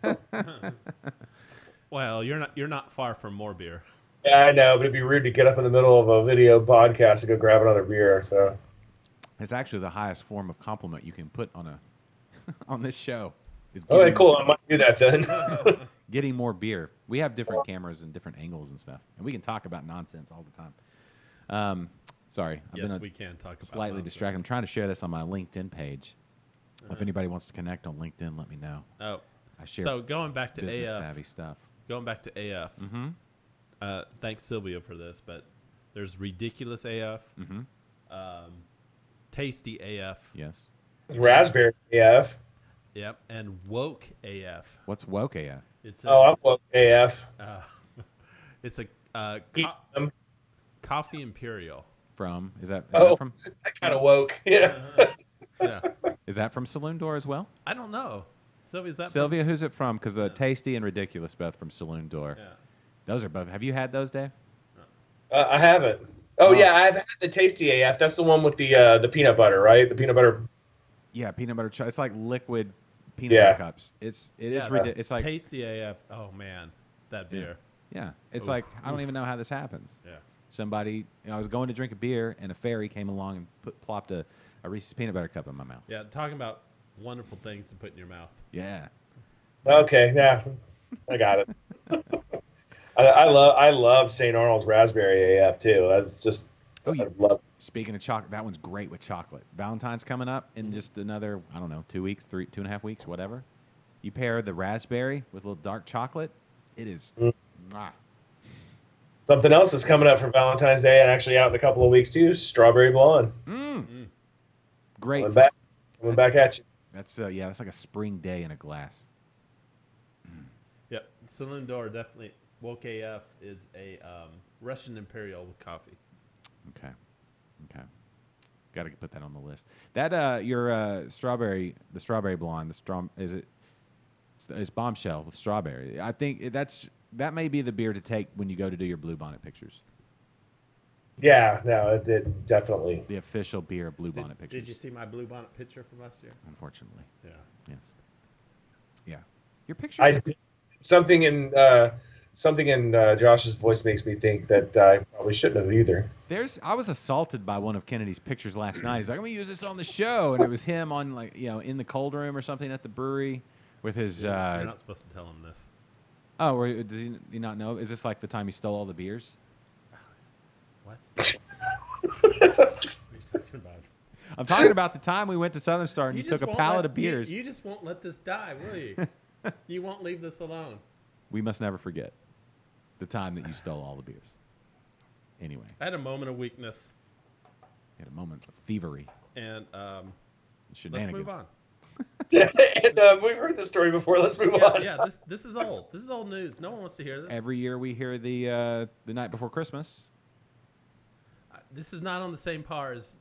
Well, you're not far from more beer. Yeah, I know, but it'd be rude to get up in the middle of a video podcast and go grab another beer. So It's actually the highest form of compliment you can put on on this show. Is okay, cool. I might do that then. getting more beer. We have different cameras and different angles and stuff, and we can talk about nonsense all the time. Sorry, I've We can talk about slightly nonsense. distracted. I'm trying to share this on my LinkedIn page. If anybody wants to connect on LinkedIn, let me know. Oh, I share so going back to business AF. savvy stuff. Going back to AF. Mm-hmm. Thanks Sylvia for this, but there's ridiculous AF, tasty AF. Yes. Raspberry AF. Yep, and woke AF. What's woke AF? It's I'm woke AF. it's a coffee imperial. From is that from? I kind of woke. Yeah. Yeah, Is that from Saloon Door as well? I don't know. Sylvia, is that Sylvia, who's it from? Because Tasty and Ridiculous both from Saloon Door. Yeah. Those are both. Have you had those, Dave? I haven't. Oh yeah, I've had the Tasty AF. That's the one with the peanut butter, right? The peanut butter. Yeah, peanut butter. It's like liquid peanut butter cups. It is ridiculous. It's like tasty AF. Oh man, that beer. yeah. It's like I don't even know how this happens. Yeah. Somebody, I was going to drink a beer, and a fairy came along and plopped a Reese's peanut butter cup in my mouth. Yeah, talking about wonderful things to put in your mouth. Yeah. Okay, yeah, I got it. I love St. Arnold's Raspberry AF too. That's just I love. Speaking of chocolate, that one's great with chocolate. Valentine's coming up in just another, I don't know, 2 weeks, 2.5 weeks, whatever. You pair the raspberry with a little dark chocolate, it is. Mwah. Something else is coming up for Valentine's Day and actually out in a couple of weeks too. Strawberry blonde. Great. Coming back at you. That's that's like a spring day in a glass. Yep, Saloon Door definitely. Woke AF is a Russian Imperial with coffee. Okay. Got to put that on the list. That your strawberry blonde, is Bombshell with strawberry. I think that may be the beer to take when you go to do your Blue Bonnet pictures. Yeah, no, it definitely. The official beer of Blue Bonnet pictures. Did you see my Blue Bonnet picture from last year? Unfortunately. Yeah. Yes. Yeah. Your pictures. Something in Josh's voice makes me think that I probably shouldn't have either. I was assaulted by one of Kennedy's pictures last night. He's like, I'm gonna use this on the show, and it was him on in the cold room or something at the brewery with his. You're not supposed to tell him this. Oh, does he not know? Is this like the time he stole all the beers? What? What are you talking about? I'm talking about the time we went to Southern Star and you took a just pallet of beers. You just won't let this die, will you? You won't leave this alone. We must never forget the time that you stole all the beers. Anyway. I had a moment of weakness. You had a moment of thievery. And shenanigans. let's move on. And we've heard this story before. Let's move on. Yeah, this is old. This is old news. No one wants to hear this. Every year we hear the night before Christmas. This is not on the same par as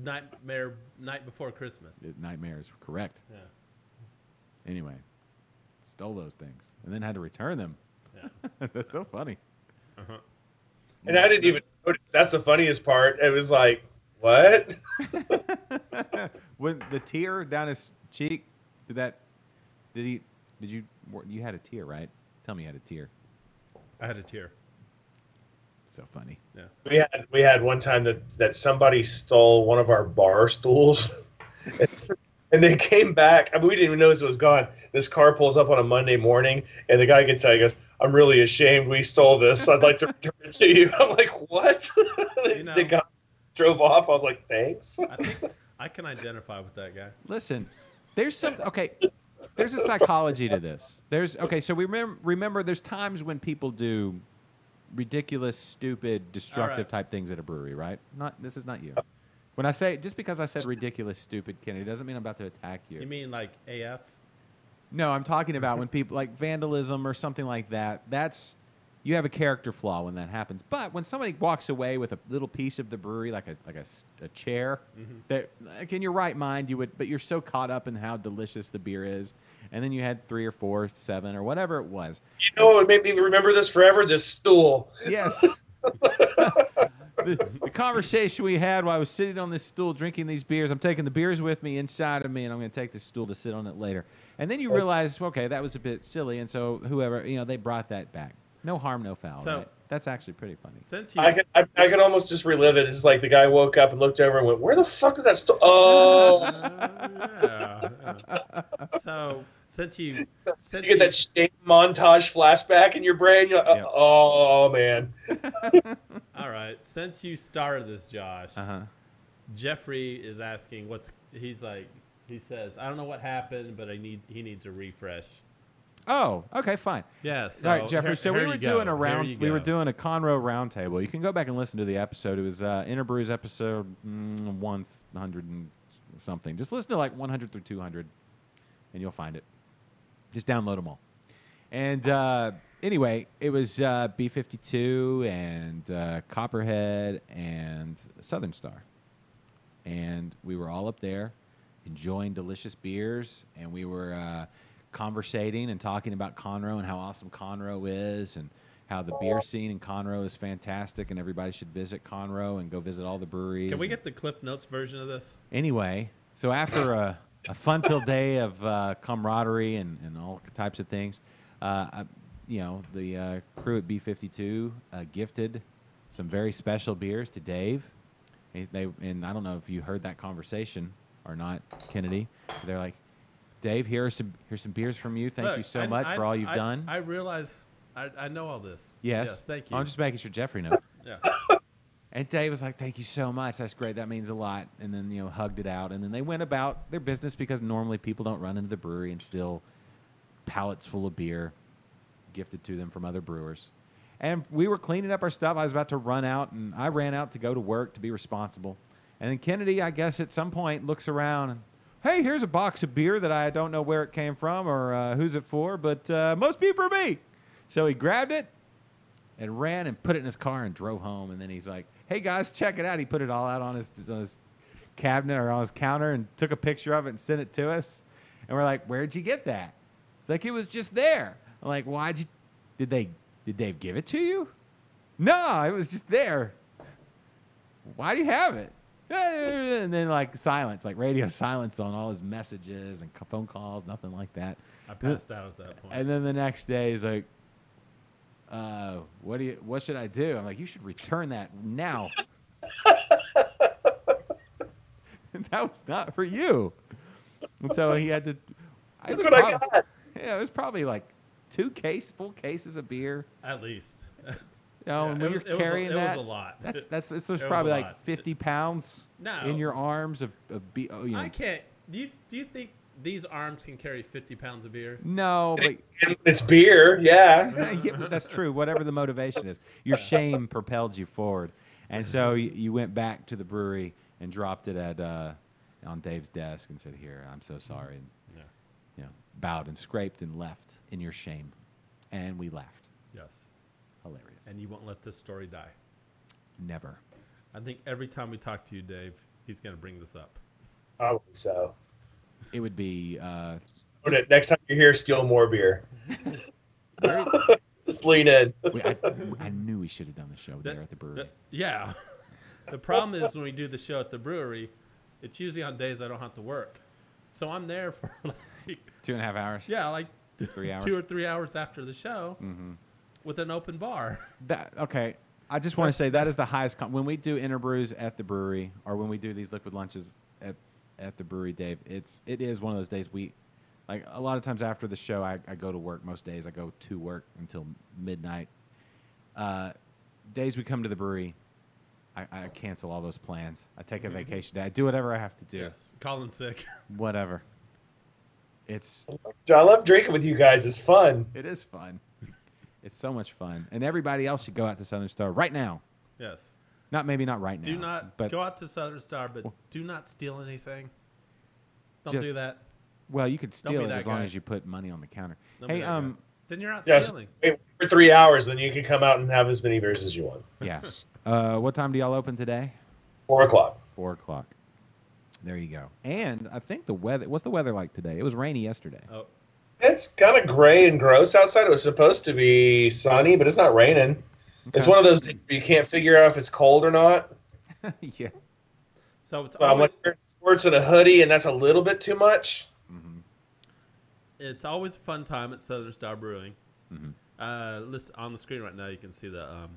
Night Before Christmas. Nightmares, correct. Yeah. Anyway, stole those things and then had to return them. Yeah. That's so funny. Uh-huh. And I didn't even notice. That's the funniest part. It was like, what? When the tear down his cheek, did that Did he? Did you? You had a tear, right? Tell me you had a tear. I had a tear. So funny. Yeah. We had one time that somebody stole one of our bar stools, and they came back. I mean, we didn't even notice it was gone. This car pulls up on a Monday morning, and the guy gets out. He goes, "I'm really ashamed we stole this. I'd like to return it to you." I'm like, "What?" They drove off. I was like, "Thanks." I think I can identify with that guy. Listen, there's some There's a psychology to this. So we remember there's times when people do ridiculous, stupid, destructive type things at a brewery, right? This is not you. When I say, just because I said ridiculous, stupid, Kennedy, doesn't mean I'm about to attack you. You mean like AF? No, I'm talking about when people like vandalism or something like that. You have a character flaw when that happens. But when somebody walks away with a little piece of the brewery, like a chair, that like in your right mind you would, but you're so caught up in how delicious the beer is, and then you had 3 or 4, 7 or whatever it was. You know, it made me remember this forever. This stool. Yes. The conversation we had while I was sitting on this stool drinking these beers, I'm taking the beers with me inside of me, and I'm going to take this stool to sit on it later. And then you realize, okay, that was a bit silly, and so whoever, they brought that back. No harm, no foul. So, right? That's actually pretty funny. Since you, I could almost just relive it. It's like the guy woke up and looked over and went, "Where the fuck did that stool?" Oh, yeah. So since you get that shame montage flashback in your brain. You're like, oh man. All right. Since you started this, Josh, Uh-huh. Jeffrey is asking he says, I don't know what happened, but he needs a refresh. Oh, okay, fine. Yeah. So All right, Jeffrey. So we were doing a we were doing a Conroe roundtable. You can go back and listen to the episode. It was Interbrews episode 100 and something. Just listen to like 100 through 200, and you'll find it. Just download them all. And anyway, it was B-52 and Copperhead and Southern Star, and we were all up there enjoying delicious beers, and we were conversating and talking about Conroe and how awesome Conroe is, and how the beer scene in Conroe is fantastic, and everybody should visit Conroe and go visit all the breweries. Can we get the Cliff Notes version of this? Anyway, so after a fun-filled day of camaraderie and all types of things, the crew at B-52 gifted some very special beers to Dave. And I don't know if you heard that conversation or not, Kennedy. They're like, Dave, here's some beers from you. Thank you so much for all you've done. I realize I know all this. Yes, thank you. I'm just making sure Jeffrey knows. Yeah. And Dave was like, thank you so much. That's great. That means a lot. And then, hugged it out. And then they went about their business, because normally people don't run into the brewery and steal pallets full of beer gifted to them from other brewers. And we were cleaning up our stuff. I was about to run out, and I ran out to go to work to be responsible. And then Kennedy, I guess at some point, looks around and, hey, here's a box of beer that I don't know where it came from or who's it for, but must be for me. So he grabbed it and ran and put it in his car and drove home. And then he's like, hey, guys, check it out. He put it all out on his cabinet or on his counter and took a picture of it and sent it to us. And we're like, where'd you get that? It's like, it was just there. I'm like, did Dave give it to you? No, it was just there. Why do you have it? And then like silence, like radio silence on all his messages and phone calls, nothing like that. I passed out at that point. And then the next day he's like, what should I do? I'm like, you should return that now. That was not for you. And so he had to. Look what I got. Yeah, it was probably like full cases of beer. At least. And when you're carrying that, it was a lot. This was probably like 50 pounds No. in your arms of beer. I can't. Do you think these arms can carry 50 pounds of beer? No, but It's beer, yeah. yeah, that's true. Whatever the motivation is, your shame propelled you forward, and so you went back to the brewery and dropped it on Dave's desk and said, "Here, I'm so sorry," and bowed and scraped and left in your shame, and we laughed. Yes. Hilarious. And you won't let this story die. Never. I think every time we talk to you, Dave, he's going to bring this up. Probably so. It would be. Next time you're here, steal more beer. Very, Just lean in. I knew we should have done the show there at the brewery. Yeah. The problem is when we do the show at the brewery, it's usually on days I don't have to work. So I'm there for 2.5 hours. Yeah, like 3 hours. 2 or 3 hours after the show with an open bar. Okay. I just want to say that is the highest. When we do interbrews at the brewery, or when we do these liquid lunches at the brewery, Dave, it is one of those days like a lot of times after the show, I go to work. Most days I go to work until midnight. Days we come to the brewery, I cancel all those plans. I take a vacation day. I do whatever I have to do. Yes, calling sick. Whatever. I love drinking with you guys. It's fun. It is fun. It's so much fun. And everybody else should go out to Southern Star right now. Yes. Maybe not right now. Do not go out to Southern Star, but do not steal anything. Don't do that. Well, you could steal it as long guy. as you put money on the counter. Don't be that guy. Then you're not Yes. stealing. Wait for 3 hours, then you can come out and have as many beers as you want. Yeah. What time do y'all open today? 4 o'clock. 4 o'clock. There you go. And I think the weather. What's the weather like today? It was rainy yesterday. Oh, It's kind of gray and gross outside. It was supposed to be sunny, but it's not raining. Okay. It's one of those days where you can't figure out if it's cold or not. Yeah. so it's I'm always, wearing shorts and a hoodie, and that's a little bit too much. it's always a fun time at Southern Star Brewing. Mm-hmm. Listen, on the screen right now, you can see the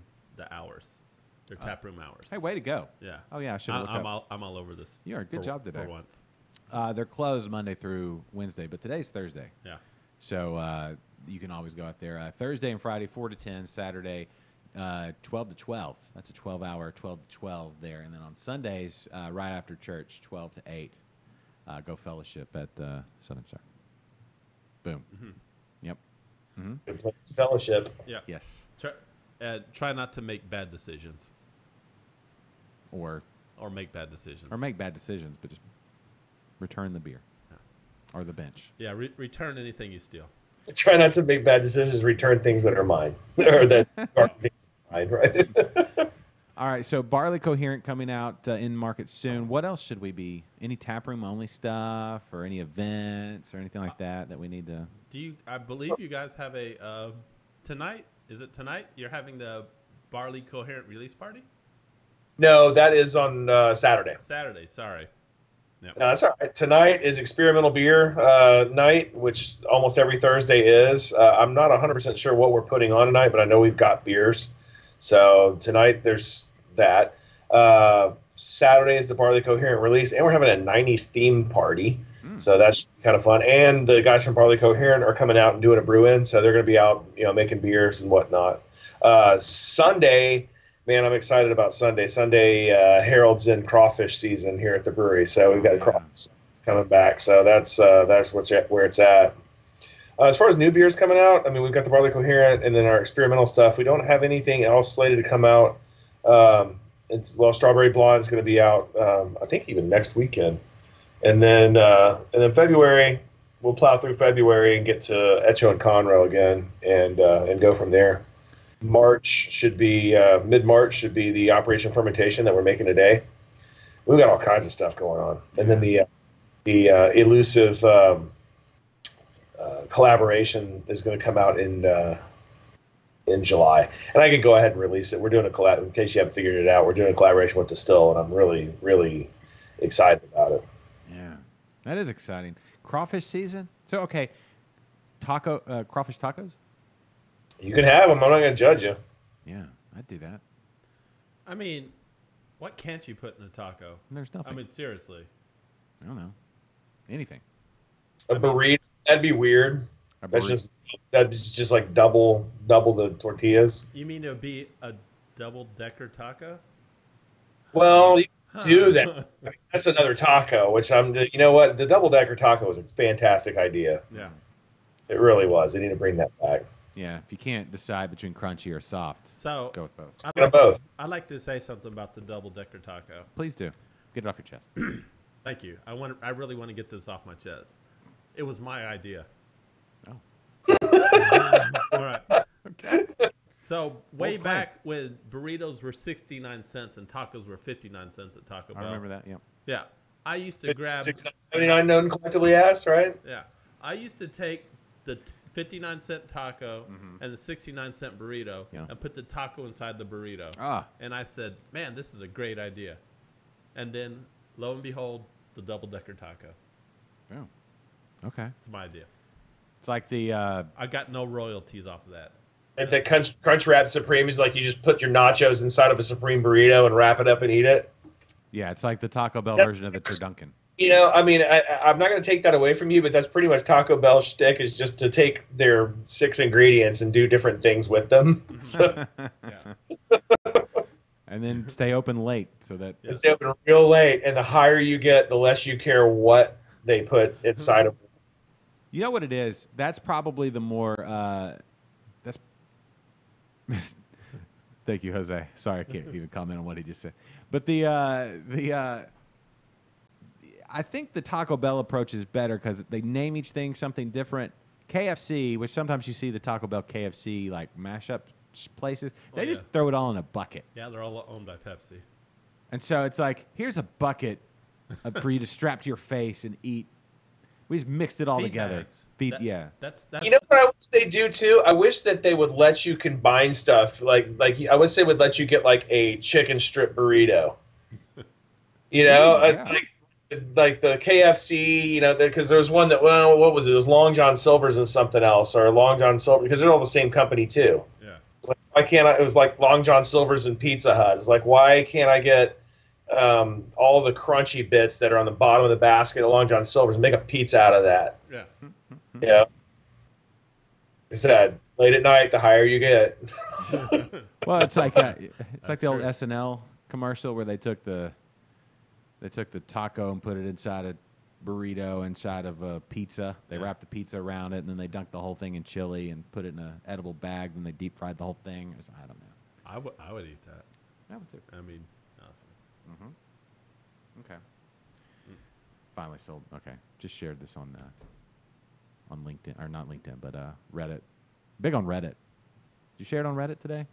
hours, their tap room hours. Hey, way to go. Yeah. Oh yeah, I should have looked up. I'm all over this. You are. Good job today. For once. They're closed Monday through Wednesday, but today's Thursday. Yeah. So you can always go out there. Thursday and Friday, 4 to 10. Saturday, 12 to 12. That's a 12-hour, 12 to 12 there. And then on Sundays, right after church, 12 to 8, go fellowship at Southern Star. Boom. Yep. Good place to fellowship. Yeah. Yes. Try not to make bad decisions Or make bad decisions. make bad decisions, but just return the beer or the bench. Yeah. Return anything you steal. Try not to make bad decisions. Return things that are mine, or that are things mine, right? All right, so Barley Coherent coming out in market soon. What else should we be? Any taproom only stuff, or any events, or anything like that we need to? I believe you guys have a tonight. Is it tonight? You're having the Barley Coherent release party? No, that is on Saturday. Saturday. Sorry. Yep. No, that's all right. Tonight is experimental beer night, which almost every Thursday is. I'm not 100% sure what we're putting on tonight, but I know we've got beers. So tonight there's that. Saturday is the Barley Coherent release, and we're having a 90s theme party. So that's kind of fun. And the guys from Barley Coherent are coming out and doing a brew-in, so they're going to be out, making beers and whatnot. Sunday, man, I'm excited about Sunday. Sunday heralds in crawfish season here at the brewery, so we've got crawfish coming back. So that's where it's at. As far as new beers coming out, I mean, we've got the Barley Coherent and then our experimental stuff. We don't have anything else slated to come out. Strawberry Blonde is going to be out, I think, even next weekend. And then February, we'll plow through February and get to Echo and Conroe again and go from there. March should be mid-March should be the Operation Fermentation that we're making today. We've got all kinds of stuff going on, and then the elusive collaboration is going to come out in July, and I can go ahead and release it. We're doing a collab. In case you haven't figured it out, we're doing a collaboration with Distill, and I'm really, really excited about it. Yeah, that is exciting. Crawfish season. So okay, crawfish tacos. You can have them. I'm not going to judge you. Yeah, I'd do that. I mean, what can't you put in a taco? There's nothing. I mean, seriously. I don't know. Anything. A burrito, that'd be weird. That's just like double the tortillas. You mean it would be a double-decker taco? Well, you can do that. I mean, that's another taco, which you know what? The double-decker taco was a fantastic idea. Yeah. It really was. They need to bring that back. Yeah, if you can't decide between crunchy or soft, So go with both. I'd like to say something about the double-decker taco. Please do. Get it off your chest. Thank you. I really want to get this off my chest. It was my idea. Oh. All right. Okay. So way back when burritos were 69 cents and tacos were 59 cents at Taco Bell. I remember that, yeah. Yeah. I used to grab $6.79 known collectively asked, right? Yeah. I used to take the 59-cent taco and the 69-cent burrito and put the taco inside the burrito. And I said, man, this is a great idea. And then, lo and behold, the double-decker taco. Oh. Okay. It's my idea. It's like the I got no royalties off of that. And the Crunch Wrap Supreme is like you just put your nachos inside of a Supreme burrito and wrap it up and eat it. yeah, it's like the Taco Bell That's- version of the turducken. You know, I mean, I'm not going to take that away from you, but that's pretty much Taco Bell's shtick is just to take their 6 ingredients and do different things with them. So Yeah. And then stay open late so that Yes. stay open real late, and the higher you get, the less you care what they put inside of them. you know what it is. That's probably the more. That's. Thank you, Jose. Sorry, I can't even comment on what he just said. But I think the Taco Bell approach is better because they name each thing something different. KFC, which sometimes you see the Taco Bell KFC like mashup places, they just throw it all in a bucket. Yeah, they're all owned by Pepsi. And so it's like, here's a bucket for you to strap to your face and eat. We just mixed it all Feed together. bags. Feed, That- yeah. That's You know what I wish they do too? I wish that they would let you combine stuff. Like I wish they would let you get like a chicken strip burrito. You know, Ooh, yeah. like the KFC. You know, because there was one that what was it? It was Long John Silver's and something else, or Long John Silver because they're all the same company too. yeah. It's like, why can't I? It was like Long John Silver's and Pizza Hut. It's like why can't I get all the crunchy bits that are on the bottom of the basket at Long John Silver's and make a pizza out of that? Yeah. Yeah. I said, late at night, the higher you get. Well, it's like the old true. SNL commercial where they took the taco and put it inside a burrito inside of a pizza. They wrapped the pizza around it, and then they dunked the whole thing in chili and put it in an edible bag. Then they deep fried the whole thing. I don't know. I would eat that. I would too. I mean, awesome. Okay. Finally sold. Okay, just shared this on LinkedIn or not LinkedIn, but Reddit. Big on Reddit. Did you share it on Reddit today?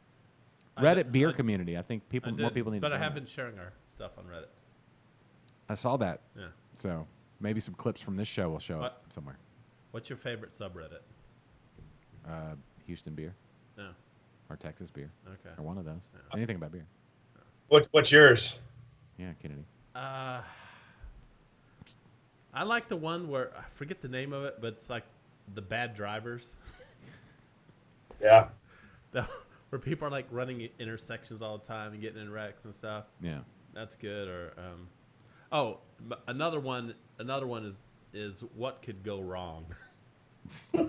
Reddit beer community. I think more people need. But to I join have it. been sharing our stuff on Reddit. I saw that. Yeah. So maybe some clips from this show will show up What? somewhere. What's your favorite subreddit? Houston beer No. or Texas beer Okay. or one of those. Anything about beer. What's yours? Yeah, Kennedy. I like the one where I forget the name of it, but it's like the bad drivers. Yeah. Where people are like running intersections all the time and getting in wrecks and stuff. Yeah. That's good. Or another one is what could go wrong. Check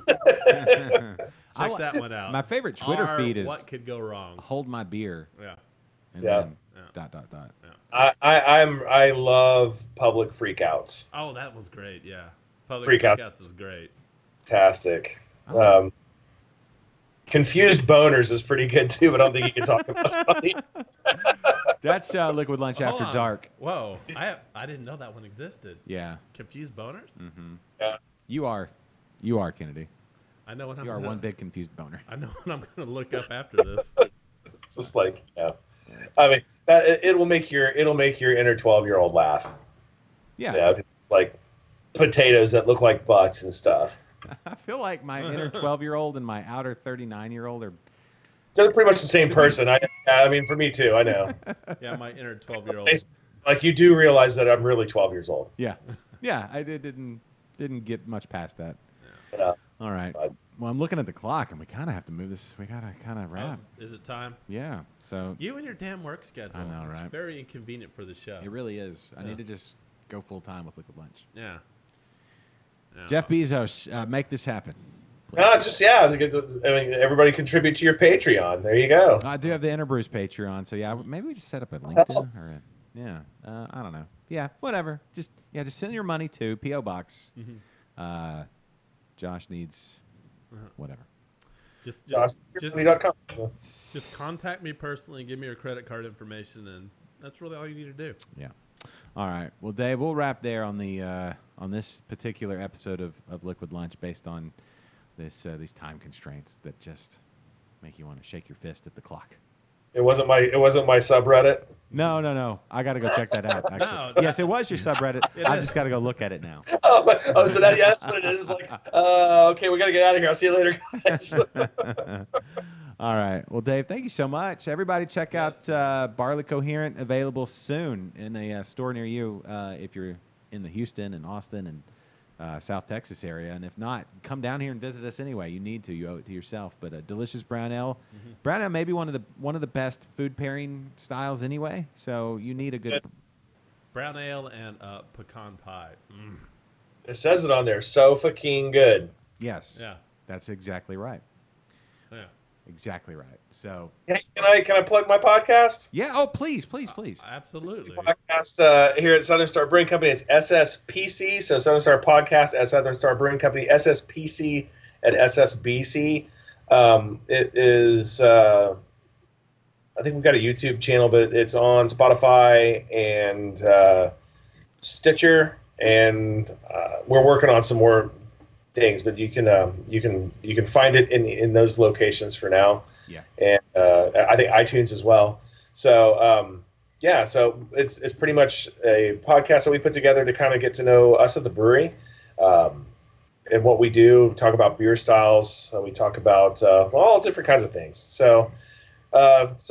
that one out. My favorite Twitter feed is what could go wrong. hold my beer Yeah. and Yeah. then ... I love public freakouts. Oh, that one's great. Yeah. Public Freak out. freakouts is great. Fantastic. Confused boners is pretty good too, but I don't think you can talk about it. That's Liquid Lunch Hold After on. Dark. Whoa. I didn't know that one existed. Yeah. Confused boners? Yeah. You are Kennedy. I know what I'm You are gonna, one big confused boner. I know what I'm going to look up after this. It's just like, yeah. I mean, it'll make your inner 12-year-old laugh. Yeah. Yeah, it's like potatoes that look like butts and stuff. I feel like my inner 12-year-old and my outer 39-year-old are... They're pretty much the same person. I mean, for me too. I know. Yeah, my inner 12-year-old. Like you do realize that I'm really 12 years old. Yeah. Yeah, I didn't get much past that. Yeah. All right. Well, I'm looking at the clock, and we kind of have to move this. We got to kind of wrap. Is it time? Yeah. So You and your damn work schedule. I know, It's right? very inconvenient for the show. it really is. I need to just go full time with Liquid Lunch. Yeah. Yeah. Jeff Bezos, make this happen. I mean, everybody contribute to your Patreon. There you go. I do have the Interbrews Patreon, so yeah, maybe we just set up a LinkedIn or I don't know. Yeah, whatever. Just send your money to P.O. Box. Josh needs whatever. Just contact me personally, give me your credit card information, and that's really all you need to do. Yeah. All right. Well, Dave, we'll wrap there on the on this particular episode of Liquid Lunch based on this these time constraints that just make you want to shake your fist at the clock. It wasn't my subreddit. No. I got to go check that out. Actually. No, yes, it was your subreddit. I just got to go look at it now. So that's what it is. It's like, okay, we got to get out of here. I'll see you later, guys. All right. Well, Dave, thank you so much. Everybody check out Barley Coherent, available soon in a store near you if you're in the Houston and Austin and South Texas area. And if not, come down here and visit us anyway. You need to. You owe it to yourself. But a delicious brown ale. Brown ale may be one of the best food pairing styles anyway. So you need a good brown ale and pecan pie. It says it on there. So fucking good. Yes. Yeah. That's exactly right. Yeah. Exactly right. So Can I plug my podcast? yeah. Oh, please. Absolutely. Podcast here at Southern Star Brewing Company is SSPC. So Southern Star Podcast at Southern Star Brewing Company. SSPC at SSBC. It is. I think we've got a YouTube channel, but it's on Spotify and Stitcher, and we're working on some more things. But you can find it in those locations for now. Yeah. And I think iTunes as well. So yeah, so it's pretty much a podcast that we put together to kind of get to know us at the brewery, and what we do. We talk about beer styles. We talk about all different kinds of things. So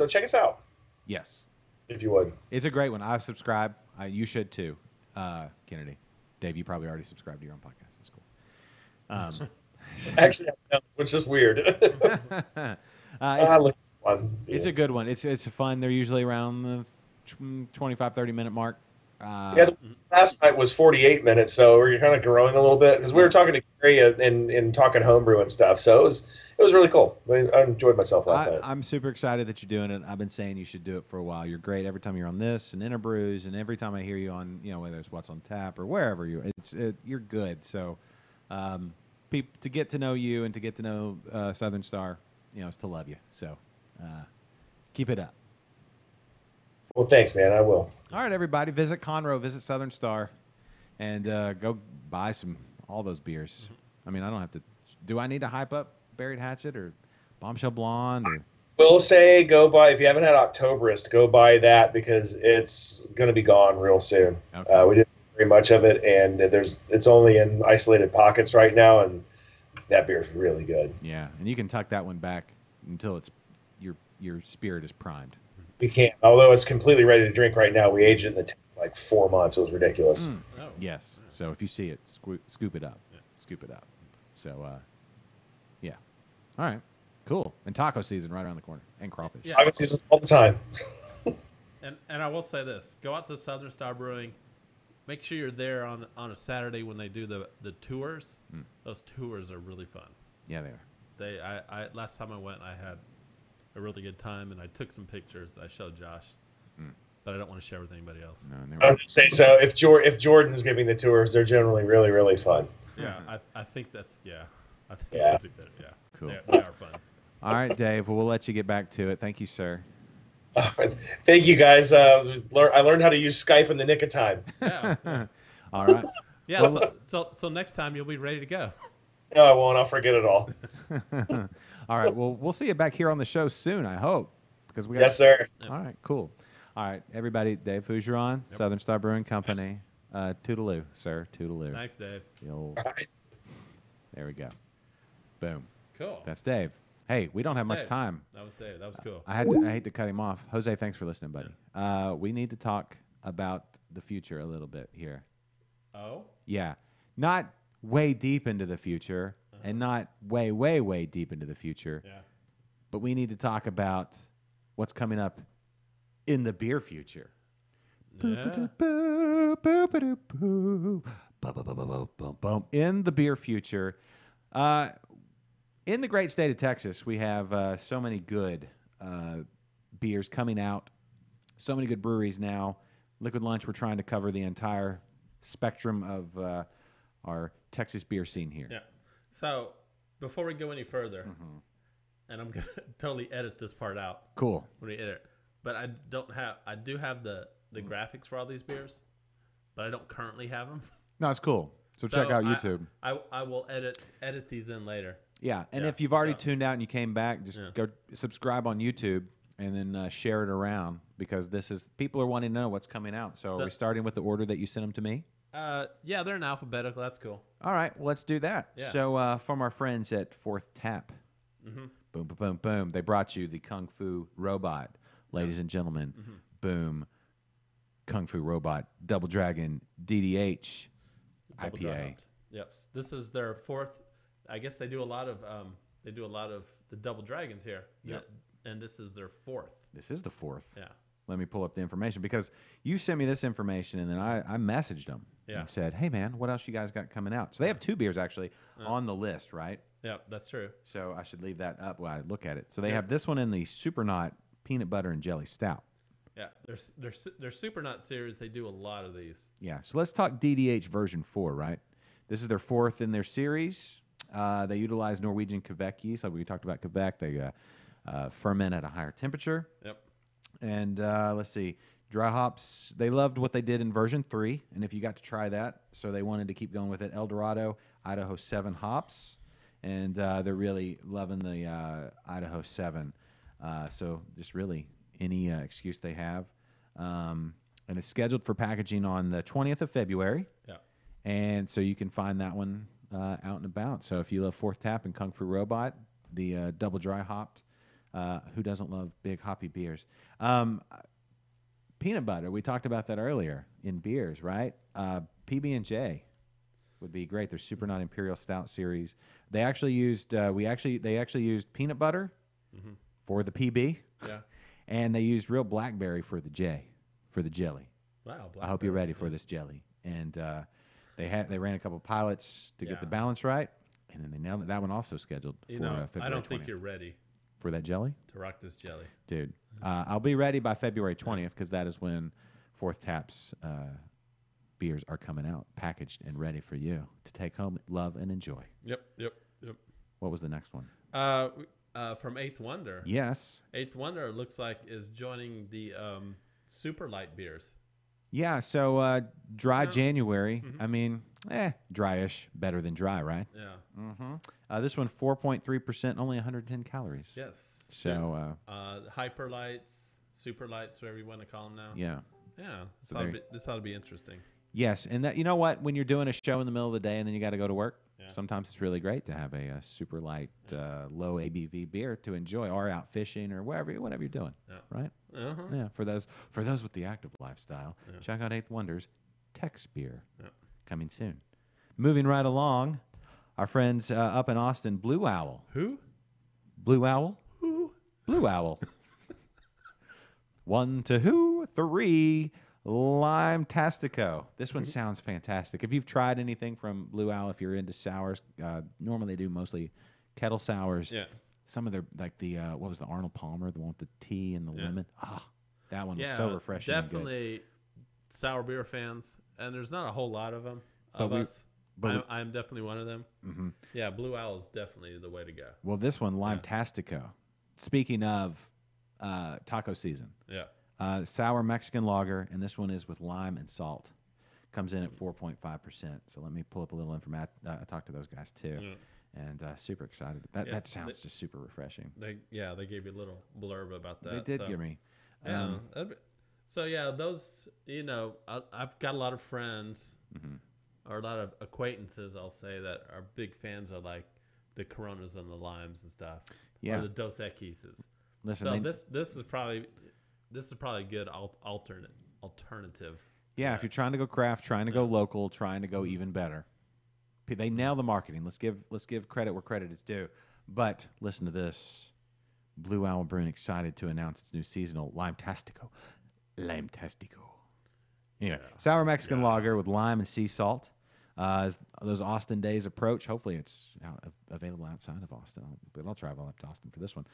check us out. Yes. If you would. It's a great one. I've subscribed. You should too, Kennedy. Dave, you probably already subscribed to your own podcast. That's cool. Actually, which is weird. It's a good one. It's fun. They're usually around the 25, 30-minute mark. Last night was 48 minutes, so we're kind of growing a little bit because we were talking to Gary and talking homebrew and stuff. So it was really cool. I enjoyed myself last night. I'm super excited that you're doing it. I've been saying you should do it for a while. You're great every time you're on this and Interbrews, and every time I hear you on, whether it's What's on Tap or wherever you're good. So to get to know you and to get to know Southern Star, is to love you. So keep it up. Well, thanks, man. I will. All right, everybody. Visit Conroe, visit Southern Star, and go buy all those beers. I mean, I don't have to. Do I need to hype up Buried Hatchet or Bombshell Blonde? Or? Will say go buy, if you haven't had Oktoberist, go buy that because it's going to be gone real soon. Okay. We didn't very much of it, and it's only in isolated pockets right now, and that beer is really good. Yeah, and you can tuck that one back until it's your spirit is primed. We can't. Although it's completely ready to drink right now, we aged it in the tank like 4 months. It was ridiculous. Oh. Yes. So if you see it, scoop it up. Yeah. Scoop it up. So, yeah. All right. Cool. And taco season right around the corner. And crawfish. Yeah. Taco season all the time. And I will say this. Go out to Southern Star Brewing. Make sure you're there on a Saturday when they do the tours. Those tours are really fun. Yeah, they are. I last time I went, I had a really good time, and I took some pictures that I showed Josh, but I don't want to share with anybody else. No, I would say so. If Jordan's giving the tours, they're generally really, really fun. Yeah, I think that's I think yeah. That's a good, yeah. Cool. They are fun. All right, Dave. Well, we'll let you get back to it. Thank you, sir. Thank you, guys. I learned how to use Skype in the nick of time. Yeah. All right. Yeah. So next time you'll be ready to go. No, I won't. I'll forget it all. All right. Well, we'll see you back here on the show soon, I hope. Because we got. Yes, sir. All right. Cool. All right, everybody. Dave Fougeron, Southern Star Brewing Company. Yes. Toodaloo, sir. Toodaloo. Thanks, Dave. All right. There we go. Boom. Cool. That's Dave. Hey, we don't have much time. That was Dave. That was cool. I hate to cut him off. Jose, thanks for listening, buddy. Yeah. We need to talk about the future a little bit here. Oh? Yeah. Not way deep into the future and not way, way, way deep into the future. Yeah. But we need to talk about what's coming up in the beer future. Yeah. In the beer future. In the great state of Texas, we have so many good beers coming out, so many good breweries now. Liquid Lunch, we're trying to cover the entire spectrum of our Texas beer scene here. Yeah. So before we go any further, and I'm going to totally edit this part out. Cool. When we edit. But I do have the graphics for all these beers, but I don't currently have them. No, it's cool. So check out YouTube. I will edit these in later. Yeah, and if you've already tuned out and you came back, just go subscribe on YouTube and then share it around because people are wanting to know what's coming out. So are we starting with the order that you sent them to me? Yeah, they're in alphabetical. That's cool. All right, well, let's do that. Yeah. So from our friends at Fourth Tap, boom, boom, boom, boom, they brought you the Kung Fu Robot, ladies and gentlemen. Boom, Kung Fu Robot, Double Dragon, DDH, Double IPA. Yep. This is their fourth. I guess they do a lot of the Double Dragons here. Yep. And this is their fourth. This is the fourth. Yeah. Let me pull up the information because you sent me this information and then I messaged them and said, hey, man, what else you guys got coming out? So they have 2 beers actually on the list, right? Yeah, that's true. So I should leave that up while I look at it. So they have this one in the Supernaut Peanut Butter and Jelly Stout. Yeah, their Super Nut series, they do a lot of these. Yeah, so let's talk DDH version 4, right? This is their 4th in their series. They utilize Norwegian Quebec yeast. Like we talked about Quebec. They ferment at a higher temperature. Yep. And let's see, dry hops. They loved what they did in version 3, and if you got to try that, so they wanted to keep going with it. El Dorado, Idaho 7 hops, and they're really loving the Idaho 7. So just really any excuse they have. And it's scheduled for packaging on the 20th of February. Yeah. And so you can find that one out and about. So if you love Fourth Tap and Kung Fu Robot, the double dry hopped, who doesn't love big hoppy beers? Peanut butter, we talked about that earlier in beers, right? PB&J would be great. Their Super Not Imperial Stout series. They actually used they actually used peanut butter for the PB. Yeah. And they used real blackberry for the J, for the jelly. Wow. I hope you're ready for this jelly. And they ran a couple pilots to get the balance right, and then they nailed it. That one also scheduled for February 20th. I don't think you're ready for that jelly to rock this jelly, dude. I'll be ready by February 20th because that is when Fourth Tap's beers are coming out, packaged and ready for you to take home, love, and enjoy. Yep. What was the next one? From Eighth Wonder. Yes. Eighth Wonder, it looks like, is joining the super light beers. Yeah, so dry January. I mean, dryish, better than dry, right? Yeah. This one, 4.3%, only 110 calories. Yes. So hyper lights, super lights, whatever you want to call them now. yeah. Yeah. So This ought to be interesting. Yes, and that, you know what? When you're doing a show in the middle of the day and then you got to go to work, sometimes it's really great to have a super light, low ABV beer to enjoy, or out fishing or whatever you're doing. Right? Yeah. For those with the active lifestyle, check out Eighth Wonder's Tex beer, coming soon. Moving right along, our friends up in Austin, Blue Owl. Who? Blue Owl. Who? Blue Owl. 1, 2, 3. Lime Tastico. This one sounds fantastic. If you've tried anything from Blue Owl, if you're into sours, normally they do mostly kettle sours. Yeah. Some of their, like the, what was the Arnold Palmer, the one with the tea and the lemon? That one was so refreshing. Definitely sour beer fans. And there's not a whole lot of them. I'm definitely one of them. Yeah, Blue Owl is definitely the way to go. Well, this one, Lime Tastico. Speaking of taco season. Yeah. Sour Mexican lager, and this one is with lime and salt. Comes in at 4.5%. So let me pull up a little information. I talked to those guys too, and super excited. That sounds just super refreshing. They gave you a little blurb about that. They did give me. So yeah, those, I've got a lot of friends or a lot of acquaintances, I'll say, that are big fans of like the Coronas and the limes and stuff. Yeah. Or the Dos Equis. Listen, so this is probably a good alternative. Yeah, if you're trying to go craft, trying to go local, trying to go even better, they nail the marketing. Let's give credit where credit is due. But listen to this: Blue Owl Brewing excited to announce its new seasonal Lime Tastico. Lime Tastico. Anyway, sour Mexican lager with lime and sea salt. As those Austin days approach, hopefully it's available outside of Austin. But I'll travel up to Austin for this one.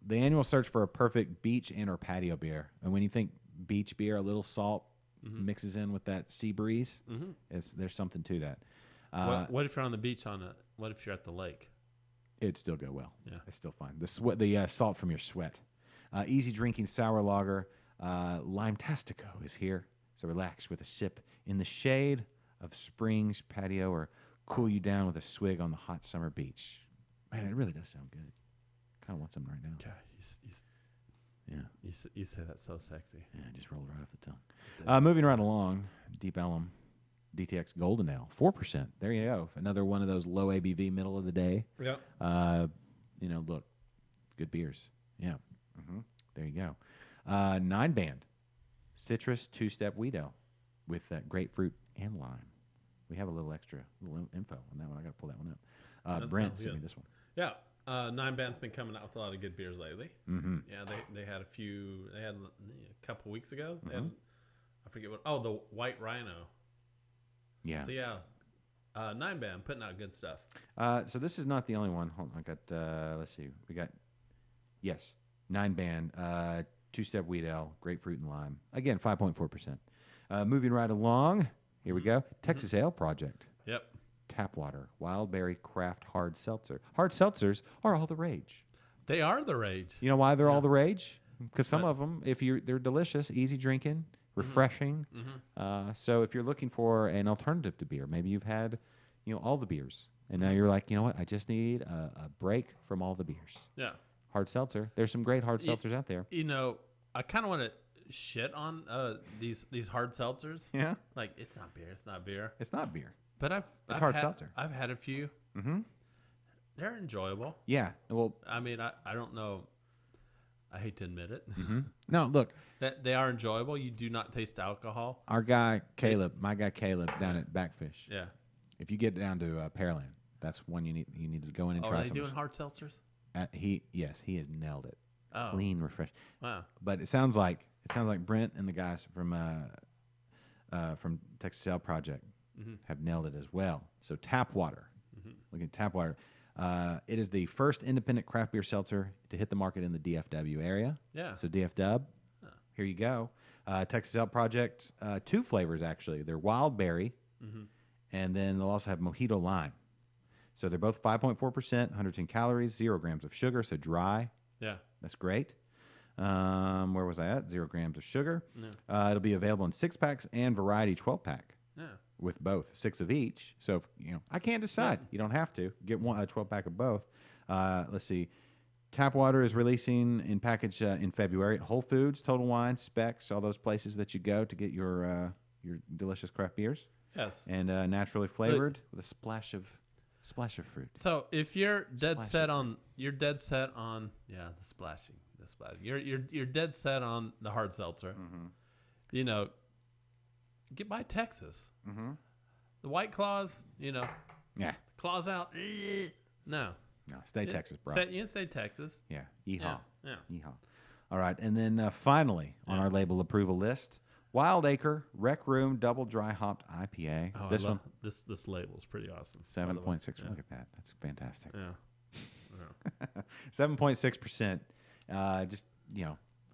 The annual search for a perfect beach and or patio beer. And when you think beach beer, a little salt mixes in with that sea breeze. There's something to that. What if you're on the beach what if you're at the lake? It'd still go well. Yeah. It's still fine. The salt from your sweat. Easy drinking sour lager. Lime Tastico is here. So relax with a sip in the shade of spring's patio, or cool you down with a swig on the hot summer beach. Man, it really does sound good. Kind of want some right now. Yeah, you say that so sexy. Yeah, just rolled right off the tongue. Moving right along, Deep Ellum DTX Golden Ale, 4%. There you go. Another one of those low ABV, middle of the day. Yeah. Look, good beers. Yeah. There you go. 9-band Citrus 2-step wheat ale with grapefruit and lime. We have a little extra little info on that one. I got to pull that one up. That Brent sounds sent me good. this one. Yeah. 9Band's been coming out with a lot of good beers lately. Mm-hmm. Yeah, they had a few. They had a couple weeks ago. They had, I forget what. Oh, the White Rhino. Yeah. So yeah, 9Band putting out good stuff. So this is not the only one. Hold on, I got. Let's see. We got. Yes, 9Band. Two-step wheat ale, grapefruit and lime. Again, 5.4%. Moving right along. Here we go. Texas Ale Project. Yep. Tap water, wild berry craft hard seltzer. Hard seltzers are all the rage. They are the rage. You know why they're all the rage? Because some of them, they're delicious, easy drinking, refreshing. So if you're looking for an alternative to beer, maybe you've had, all the beers, and now you're like, you know what? I just need a break from all the beers. Yeah. Hard seltzer. There's some great hard seltzers out there. I kind of want to shit on these hard seltzers. Yeah. Like it's not beer. It's not beer. It's not beer. But It's hard seltzer. I've had a few. Mm-hmm. They're enjoyable. Yeah. Well, I mean, I don't know. I hate to admit it. no, look. That they are enjoyable. You do not taste alcohol. Our guy, Caleb, my guy Caleb down at Backfish. Yeah. If you get down to Pearland, that's one you need to go in and try Are they some. doing hard seltzers? He has nailed it. Oh. Clean, refresh. Wow. But it sounds like Brent and the guys from Texas Ale Project have nailed it as well. So tap water. Look at tap water. It is the first independent craft beer seltzer to hit the market in the DFW area. Yeah. So DFW, here you go. Texas Ale Project, 2 flavors actually. They're wild berry, and then they'll also have mojito lime. So they're both 5.4%, 110 calories, 0 grams of sugar, so dry. Yeah. That's great. Where was I at? 0 grams of sugar. Yeah. It'll be available in 6-packs and variety 12-pack. Yeah. With both, 6 of each. So, I can't decide. Yeah. You don't have to. Get a 12-pack of both. Let's see. Tap Water is releasing in package in February at Whole Foods, Total Wine, Specs, all those places that you go to get your delicious craft beers. Yes. And naturally flavored with a splash of fruit. So if you're dead set on the splashing. You're dead set on the hard seltzer. Get by Texas. The White Claws, Yeah. claws out. No, stay Texas, bro. You stay Texas. Yeah. Yeehaw. Yeah. Yeehaw. All right. And then finally on our label approval list, Wild Acre Rec Room Double Dry Hopped IPA. Oh, this one, this label is pretty awesome. 7.6. Look at that. That's fantastic. Yeah. 7.6%. Just,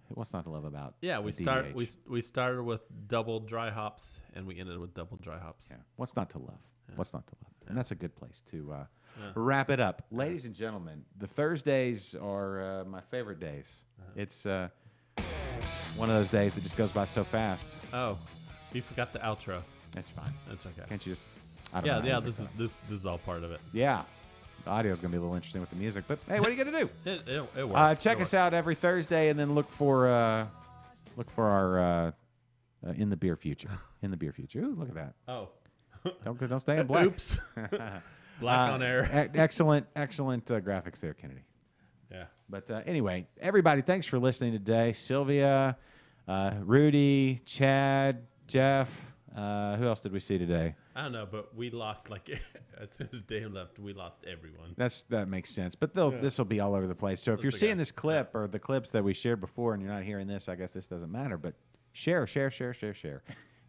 what's not to love about we DDH? we started with double dry hops and we ended with double dry hops. Yeah. What's not to love? Yeah. What's not to love? And that's a good place to wrap it up. Ladies and gentlemen, the Thursdays are my favorite days. It's one of those days that just goes by so fast. Oh, you forgot the outro. That's fine. That's okay. Can't you just? I don't know. This is all part of it. Yeah. The audio is going to be a little interesting with the music, but hey, what are you going to do? It works. Check us out every Thursday, and then look for our in the beer future. In the beer future. Ooh, look at that. Oh, don't stay in black. Oops. Black on air. Excellent graphics there, Kennedy. Yeah. But anyway, everybody, thanks for listening today. Sylvia, Rudy, Chad, Jeff. Who else did we see today? I don't know, but we lost as soon as Dave left, we lost everyone. That makes sense. But this will be all over the place. So if you're seeing this clip or the clips that we shared before and you're not hearing this, I guess this doesn't matter. But share.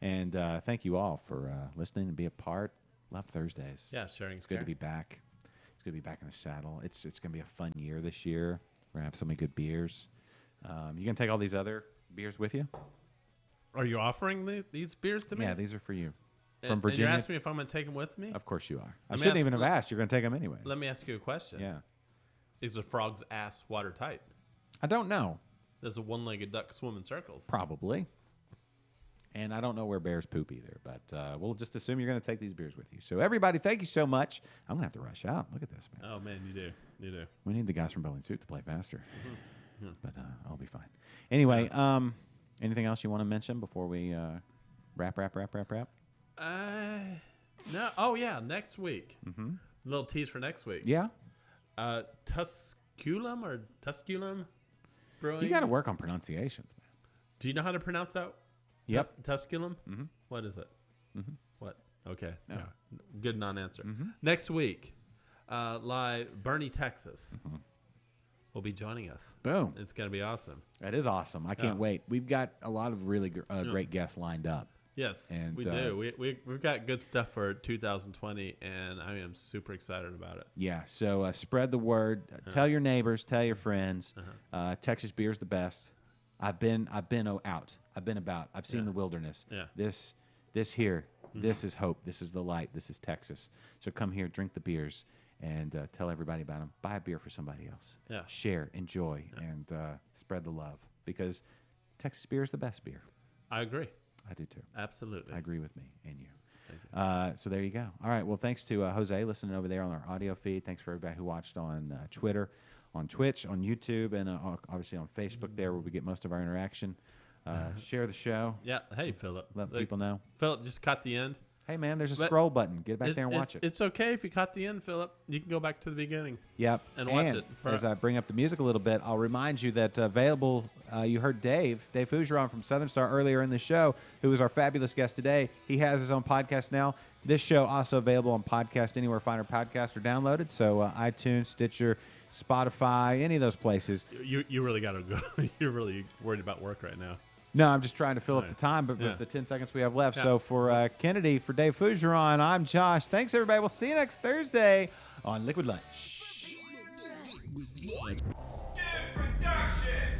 And thank you all for listening and be a part. Love Thursdays. Yeah, sharing. It's good to be back. It's good to be back in the saddle. It's going to be a fun year this year. We're going to have so many good beers. You going to take all these other beers with you? Are you offering these beers to me? Yeah, these are for you. From Virginia? And you're asking me if I'm going to take them with me? Of course you are. I shouldn't even have asked. You're going to take them anyway. Let me ask you a question. Yeah. Is a frog's ass watertight? I don't know. Does a one-legged duck swim in circles? Probably. And I don't know where bears poop either, but we'll just assume you're going to take these beers with you. So everybody, thank you so much. I'm going to have to rush out. Look at this, man. Oh, man, you do. We need the guys from Bowling Suit to play faster. But I'll be fine. Anyway, anything else you want to mention before we wrap? No. Oh, yeah, next week. A little tease for next week. Yeah? Tusculum Brewing. You got to work on pronunciations, man. Do you know how to pronounce that? Yep. Tusculum? What is it? What? Okay. No. Yeah. Good non-answer. Mm-hmm. Next week, live, Bernie, Texas will be joining us. Boom. It's going to be awesome. That is awesome. I can't wait. We've got a lot of really great guests lined up. Yes, And, we do. We've got good stuff for 2020, and I am super excited about it. Yeah, so spread the word. Tell your neighbors. Tell your friends. Texas beer is the best. I've been out. I've been about. I've seen the wilderness. Yeah. This here. This is hope. This is the light. This is Texas. So come here, drink the beers, and tell everybody about them. Buy a beer for somebody else. Yeah. Share, enjoy, and spread the love, because Texas beer is the best beer. I agree. I do too. Absolutely. I agree with me and you. So there you go. All right. Well, thanks to Jose listening over there on our audio feed. Thanks for everybody who watched on Twitter, on Twitch, on YouTube, and obviously on Facebook there where we get most of our interaction. Share the show. Yeah. Hey, Philip. Let people know. Philip just caught the end. Hey, man, there's a But scroll button. Get back there and watch it. It's okay if you caught the end, Philip. You can go back to the beginning. Yep. And watch it. As I bring up the music a little bit, I'll remind you that available, you heard Dave Fougeron from Southern Star earlier in the show, who was our fabulous guest today. He has his own podcast now. This show also available on podcast anywhere finer podcasts are downloaded. So iTunes, Stitcher, Spotify, any of those places. You really got to go. You're really worried about work right now. No, I'm just trying to fill up Right. the time, but Yeah. with the 10 seconds we have left. Yeah. So for Kennedy, for Dave Fougeron, I'm Josh. Thanks, everybody. We'll see you next Thursday on Liquid Lunch. Production.